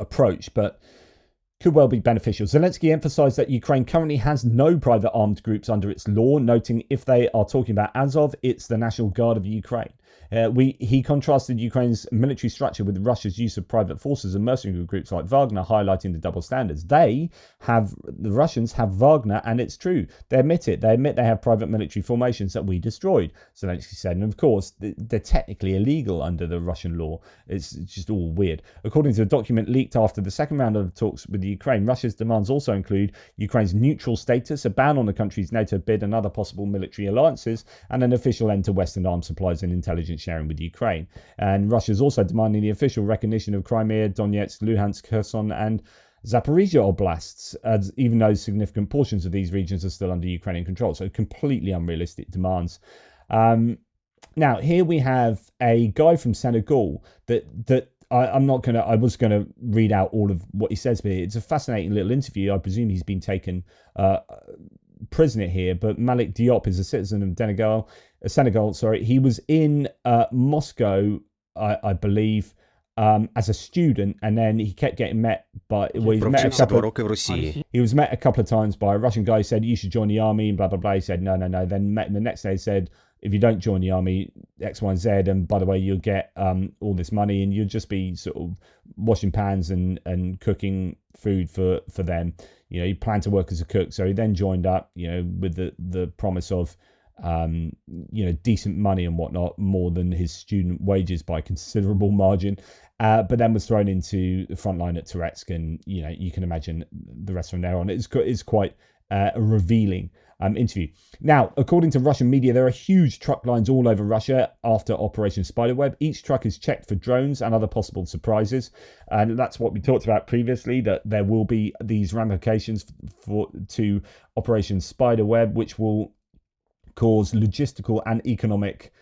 approach, but could well be beneficial. Zelensky emphasized that Ukraine currently has no private armed groups under its law, noting if they are talking about Azov, it's the National Guard of Ukraine. He contrasted Ukraine's military structure with Russia's use of private forces and mercenary groups like Wagner, highlighting the double standards. The Russians have Wagner, and it's true. They admit it. They admit they have private military formations that we destroyed, Zelensky said. And of course, they're technically illegal under the Russian law. It's just all weird. According to a document leaked after the second round of talks with Ukraine, Russia's demands also include Ukraine's neutral status, a ban on the country's NATO bid and other possible military alliances, and an official end to Western arms supplies and intelligence sharing with Ukraine. And Russia's also demanding the official recognition of Crimea, Donetsk, Luhansk, Kherson, and Zaporizhia oblasts, as even though significant portions of these regions are still under Ukrainian control. So completely unrealistic demands. Now, here we have a guy from Senegal that I was gonna read out all of what he says, but it's a fascinating little interview. I presume he's been taken prisoner here, but Malik Diop is a citizen of Senegal. He was in Moscow, I believe, as a student, and then he kept getting met by. He was met a couple of times by a Russian guy who said you should join the army, and blah blah blah. He said no. Then met him the next day. He said, if you don't join the army, X, Y, and Z, and by the way, you'll get all this money, and you'll just be sort of washing pans and cooking food for them. He planned to work as a cook, so he then joined up, with the promise of, decent money and whatnot, more than his student wages by a considerable margin. But then was thrown into the front line at Touretsk, and you can imagine the rest from there on. It's quite a revealing interview. Now, according to Russian media, there are huge truck lines all over Russia after Operation Spiderweb. Each truck is checked for drones and other possible surprises, and that's what we talked about previously, that there will be these ramifications to Operation Spiderweb, which will cause logistical and economic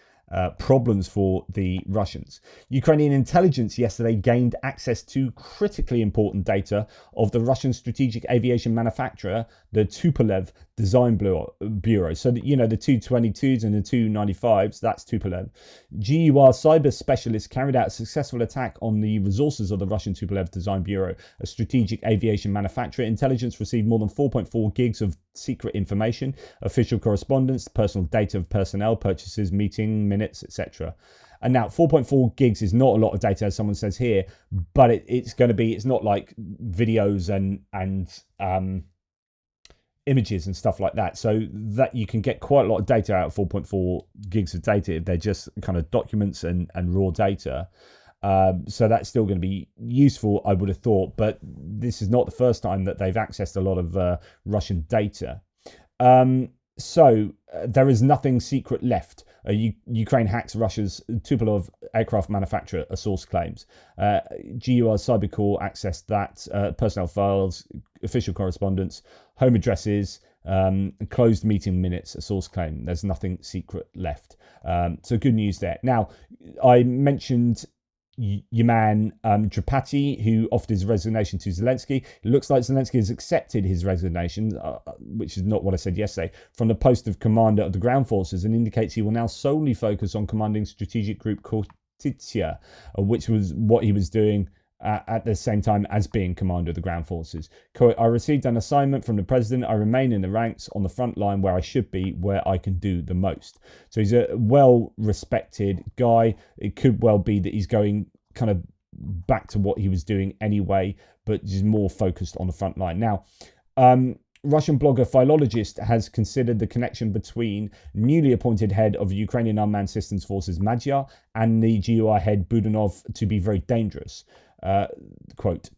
problems for the Russians. Ukrainian intelligence yesterday gained access to critically important data of the Russian strategic aviation manufacturer, the Tupolev Design Bureau. So, the 222s and the 295s, that's Tupolev. GUR cyber specialists carried out a successful attack on the resources of the Russian Tupolev Design Bureau, a strategic aviation manufacturer. Intelligence received more than 4.4 gigs of secret information, official correspondence, personal data of personnel, purchases, meeting minutes, etc. And now 4.4 gigs is not a lot of data, as someone says here, but it's not like videos and images and stuff like that. So that you can get quite a lot of data out of 4.4 gigs of data if they're just kind of documents and raw data. So that's still going to be useful, I would have thought, but this is not the first time that they've accessed a lot of Russian data. So there is nothing secret left. Ukraine hacks Russia's Tupolev aircraft manufacturer, a source claims. GUR Cybercore accessed that, personnel files, official correspondence, home addresses, closed meeting minutes, a source claim. There's nothing secret left. So good news there. Now, I mentioned your man Drapati, who offered his resignation to Zelensky. It looks like Zelensky has accepted his resignation, which is not what I said yesterday, from the post of commander of the ground forces, and indicates he will now solely focus on commanding strategic group Khortytsia, which was what he was doing at the same time as being commander of the ground forces. Quote, I received an assignment from the president. I remain in the ranks on the front line where I should be, where I can do the most. So he's a well-respected guy. It could well be that he's going kind of back to what he was doing anyway, but just more focused on the front line. Now, Russian blogger Philologist has considered the connection between newly appointed head of Ukrainian Unmanned Systems Forces Magyar and the GUI head Budanov to be very dangerous. Quote,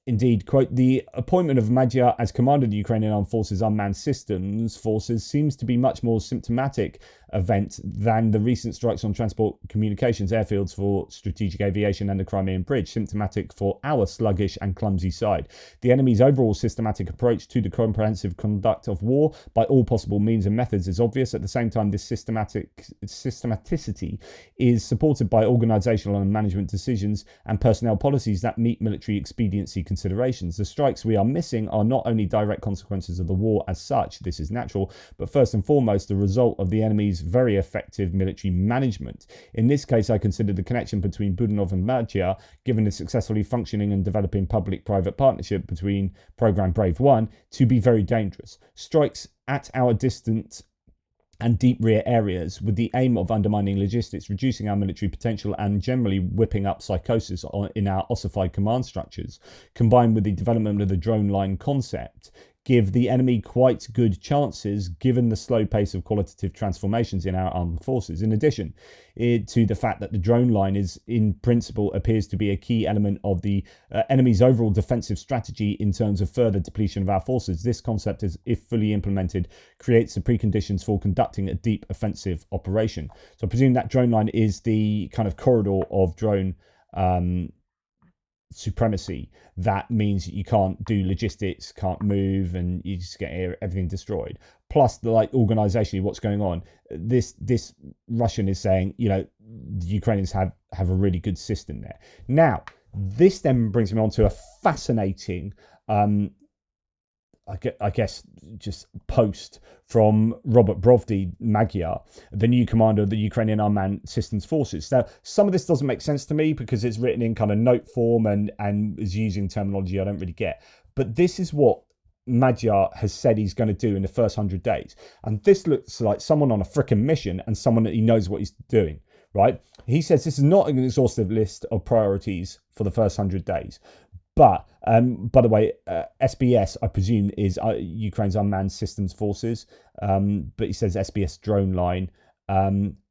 indeed, quote, the appointment of Magyar as commander of the Ukrainian Armed Forces Unmanned Systems Forces seems to be much more symptomatic event than the recent strikes on transport communications airfields for strategic aviation and the Crimean Bridge, symptomatic for our sluggish and clumsy side. The enemy's overall systematic approach to the comprehensive conduct of war by all possible means and methods is obvious. At the same time, this systematicity is supported by organizational and management decisions and personnel policies that meet military expediency considerations. The strikes we are missing are not only direct consequences of the war as such, this is natural, but first and foremost the result of the enemy's very effective military management. In this case, I consider the connection between Budanov and Magyar, given the successfully functioning and developing public-private partnership between Programme Brave 1, to be very dangerous. Strikes at our distant and deep rear areas with the aim of undermining logistics, reducing our military potential and generally whipping up psychosis in our ossified command structures, combined with the development of the drone line concept, give the enemy quite good chances given the slow pace of qualitative transformations in our armed forces. In addition to the fact that the drone line is in principle appears to be a key element of the enemy's overall defensive strategy in terms of further depletion of our forces, this concept is, if fully implemented, creates the preconditions for conducting a deep offensive operation. So I presume that drone line is the kind of corridor of drone supremacy. That means you can't do logistics, can't move, and you just get everything destroyed. Plus, the organizationally, what's going on? This Russian is saying, the Ukrainians have a really good system there. Now, this then brings me on to a fascinating I guess just post from Robert Brovdy Magyar, the new commander of the Ukrainian Unmanned Systems Forces. Now, some of this doesn't make sense to me because it's written in kind of note form and is using terminology I don't really get. But this is what Magyar has said he's going to do in the first 100 days. And this looks like someone on a frickin' mission and someone that he knows what he's doing, right? He says this is not an exhaustive list of priorities for the first 100 days. But, by the way, SBS, I presume, is Ukraine's Unmanned Systems Forces. But he says SBS drone line.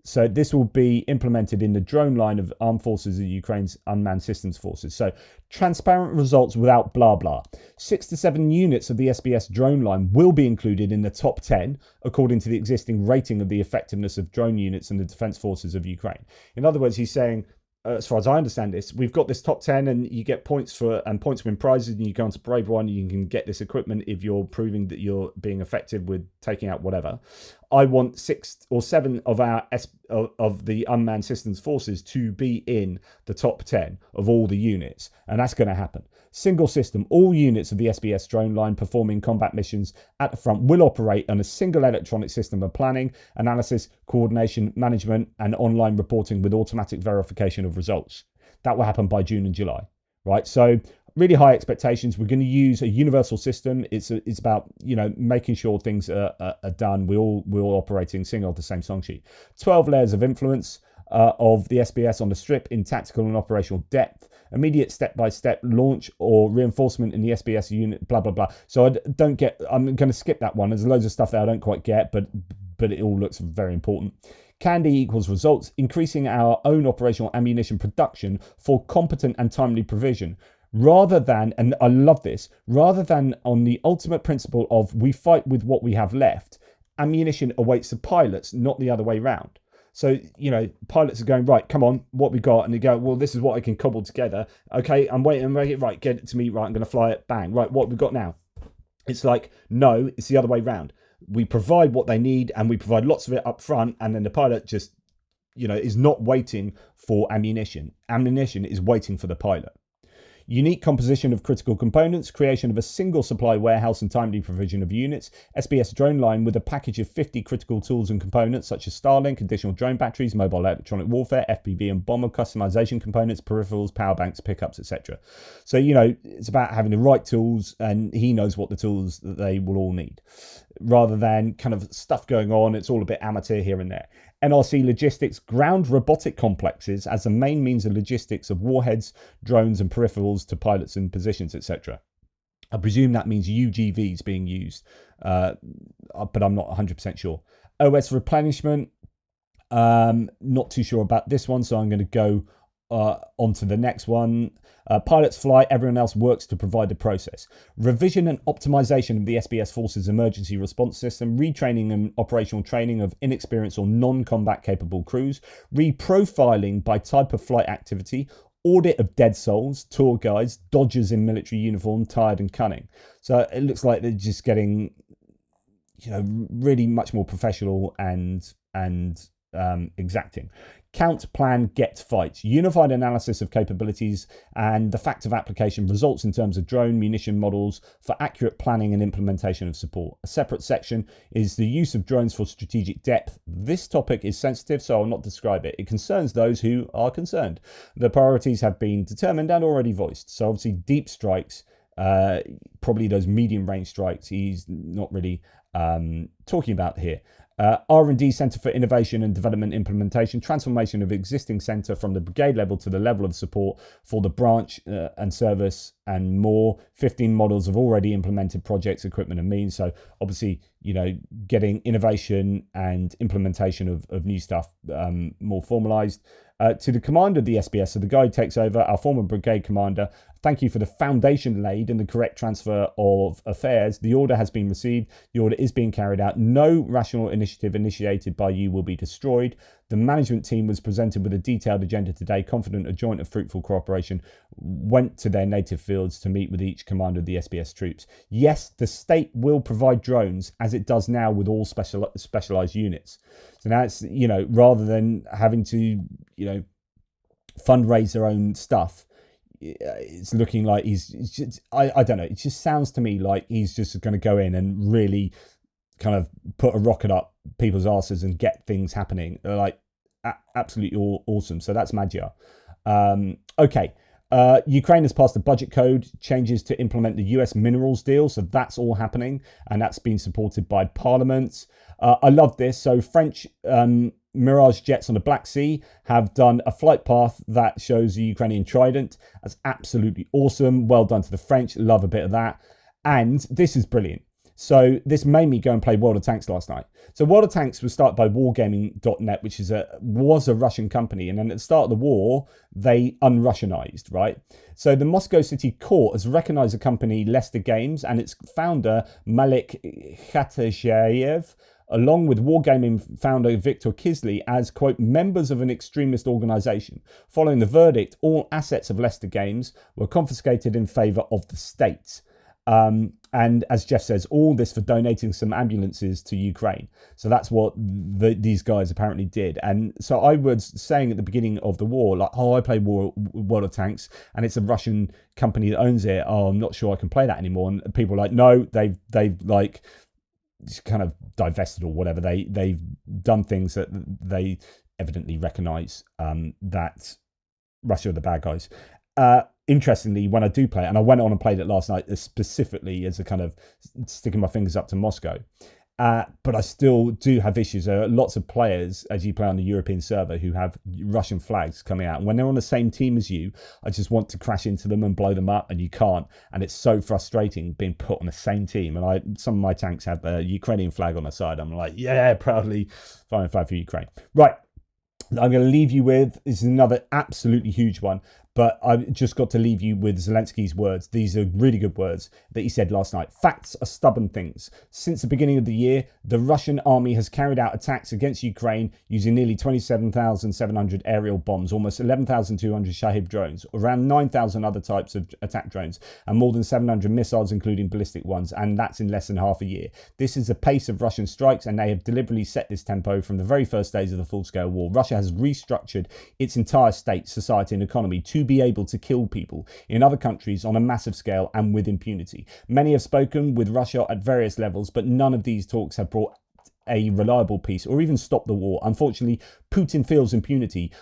So this will be implemented in the drone line of armed forces of Ukraine's Unmanned Systems Forces. So transparent results without blah, blah. 6 to 7 units of the SBS drone line will be included in the top 10, according to the existing rating of the effectiveness of drone units in the defense forces of Ukraine. In other words, he's saying, as far as I understand this, we've got this top 10 and you get points points win prizes, and you go on to Brave One, you can get this equipment if you're proving that you're being effective with taking out whatever. I want 6 or 7 of of the unmanned systems forces to be in the top 10 of all the units, and that's going to happen. Single system, all units of the SBS drone line performing combat missions at the front will operate on a single electronic system of planning, analysis, coordination, management, and online reporting with automatic verification of results. That will happen by June and July, right? So really high expectations. We're going to use a universal system. It's about, making sure things are done. We're all operating, singing off the same song sheet. 12 layers of influence of the SBS on the strip in tactical and operational depth. Immediate step-by-step launch or reinforcement in the SBS unit, blah, blah, blah. So I'm going to skip that one. There's loads of stuff that I don't quite get, but it all looks very important. CAND equals results, increasing our own operational ammunition production for competent and timely provision. Rather than, and I love this, rather than on the ultimate principle of we fight with what we have left, ammunition awaits the pilots, not the other way round. So, pilots are going, right, come on, what we got? And they go, well, this is what I can cobble together. Okay, I'm waiting, right, get it to me, right, I'm going to fly it, bang. Right, what we got now? It's like, no, it's the other way round. We provide what they need and we provide lots of it up front, and then the pilot just, is not waiting for ammunition. Ammunition is waiting for the pilot. Unique composition of critical components, creation of a single supply warehouse and timely provision of units, SBS drone line with a package of 50 critical tools and components such as Starlink, additional drone batteries, mobile electronic warfare, FPV and bomber, customization components, peripherals, power banks, pickups, etc. So, it's about having the right tools, and he knows what the tools that they will all need. Rather than kind of stuff going on, it's all a bit amateur here and there. NRC Logistics, ground robotic complexes as the main means of logistics of warheads, drones and peripherals to pilots and positions, etc. I presume that means UGVs being used, but I'm not 100% sure. OS replenishment, not too sure about this one, so I'm going to go on to the next one. Pilots fly, everyone else works to provide the process. Revision and optimization of the SBS Forces emergency response system, retraining and operational training of inexperienced or non-combat capable crews, reprofiling by type of flight activity, audit of dead souls, tour guides, dodgers in military uniform, tired and cunning. So it looks like they're just getting, really much more professional and exacting. Count, plan, get, fight. Unified analysis of capabilities and the fact of application results in terms of drone munition models for accurate planning and implementation of support. A separate section is the use of drones for strategic depth. This topic is sensitive, so I'll not describe it. It concerns those who are concerned. The priorities have been determined and already voiced. So obviously deep strikes, probably those medium range strikes, he's not really talking about here. R&D Centre for Innovation and Development Implementation, transformation of existing centre from the brigade level to the level of support for the branch and service and more. 15 models of already implemented projects, equipment and means. So obviously, getting innovation and implementation of new stuff more formalised. To the commander of the SBS, so the guy who takes over, our former brigade commander, thank you for the foundation laid and the correct transfer of affairs. The order has been received. The order is being carried out. No rational initiative initiated by you will be destroyed. The management team was presented with a detailed agenda today, confident a joint and fruitful cooperation went to their native fields to meet with each commander of the SBS troops. Yes, the state will provide drones as it does now with all specialized units. So now it's, rather than having to, fundraise their own stuff, it's looking like he's just, I don't know. It just sounds to me like he's just going to go in and really kind of put a rocket up people's asses and get things happening. Like absolutely awesome. So that's Magyar. Okay. Ukraine has passed a budget code changes to implement the US minerals deal. So that's all happening and that's been supported by Parliament. I love this. So French Mirage jets on the Black Sea have done a flight path that shows the Ukrainian Trident. That's absolutely awesome. Well done to the French. Love a bit of that. And this is brilliant. So this made me go and play World of Tanks last night. So World of Tanks was started by wargaming.net, which was a Russian company. And then at the start of the war, they un-Russianized, right? So the Moscow City Court has recognized the company Leicester Games and its founder, Malik Khatashayev, along with wargaming founder Victor Kisley as, quote, members of an extremist organisation. Following the verdict, all assets of Leicester Games were confiscated in favour of the state. And as Jeff says, all this for donating some ambulances to Ukraine. So that's what these guys apparently did. And so I was saying at the beginning of the war, like, I play World of Tanks and it's a Russian company that owns it. I'm not sure I can play that anymore. And people are like, no, they've like kind of divested or whatever. They've done things that they evidently recognise that Russia are the bad guys. Interestingly, when I do play it, and I went on and played it last night specifically as a kind of sticking my fingers up to Moscow, but I still do have issues. There are lots of players, as you play on the European server, who have Russian flags coming out. And when they're on the same team as you, I just want to crash into them and blow them up, and you can't. And it's so frustrating being put on the same team. And some of my tanks have a Ukrainian flag on the side. I'm like, yeah, proudly flying a flag for Ukraine. Right. I'm going to leave you with, this is another absolutely huge one, but I've just got to leave you with Zelensky's words. These are really good words that he said last night. Facts are stubborn things. Since the beginning of the year, the Russian army has carried out attacks against Ukraine using nearly 27,700 aerial bombs, almost 11,200 Shahid drones, around 9,000 other types of attack drones, and more than 700 missiles, including ballistic ones, and that's in less than half a year. This is the pace of Russian strikes, and they have deliberately set this tempo from the very first days of the full-scale war. Russia has restructured its entire state, society, and economy to be able to kill people in other countries on a massive scale and with impunity. Many have spoken with Russia at various levels, but none of these talks have brought a reliable peace or even stopped the war. Unfortunately, Putin feels impunity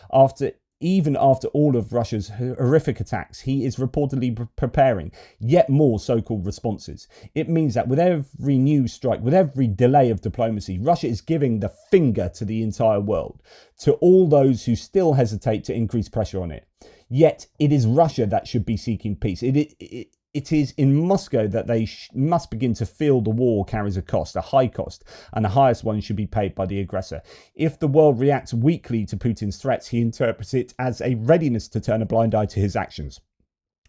even after all of Russia's horrific attacks. He is reportedly preparing yet more so-called responses. It means that with every new strike, with every delay of diplomacy, Russia is giving the finger to the entire world, to all those who still hesitate to increase pressure on it. Yet it is Russia that should be seeking peace. It is in Moscow that they must begin to feel the war carries a cost, a high cost, and the highest one should be paid by the aggressor. If the world reacts weakly to Putin's threats, he interprets it as a readiness to turn a blind eye to his actions.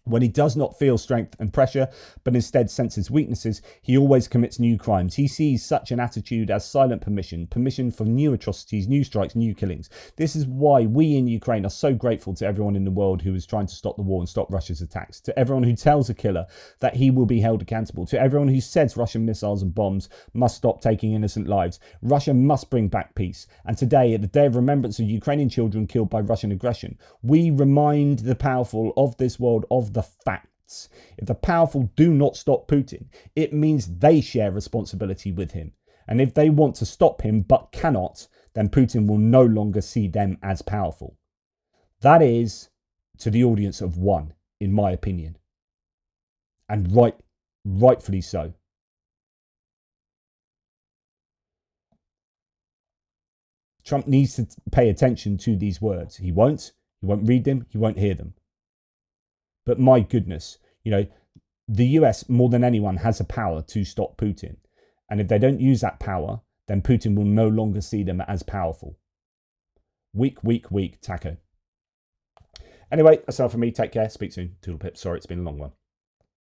When he does not feel strength and pressure, but instead senses weaknesses, he always commits new crimes. He sees such an attitude as silent permission for new atrocities, new strikes, new killings. This is why we in Ukraine are so grateful to everyone in the world who is trying to stop the war and stop Russia's attacks, to everyone who tells a killer that he will be held accountable, to everyone who says Russian missiles and bombs must stop taking innocent lives. Russia must bring back peace. And today, at the day of remembrance of Ukrainian children killed by Russian aggression, we remind the powerful of this world of the facts. If the powerful do not stop Putin, it means they share responsibility with him. And if they want to stop him but cannot, then Putin will no longer see them as powerful. That is to the audience of one, in my opinion. And rightfully so. Trump needs to pay attention to these words. He won't read them, he won't hear them. But my goodness, the US more than anyone has the power to stop Putin. And if they don't use that power, then Putin will no longer see them as powerful. Weak, Taco. Anyway, that's all from me. Take care. Speak soon. Toodle pip. Sorry, it's been a long one.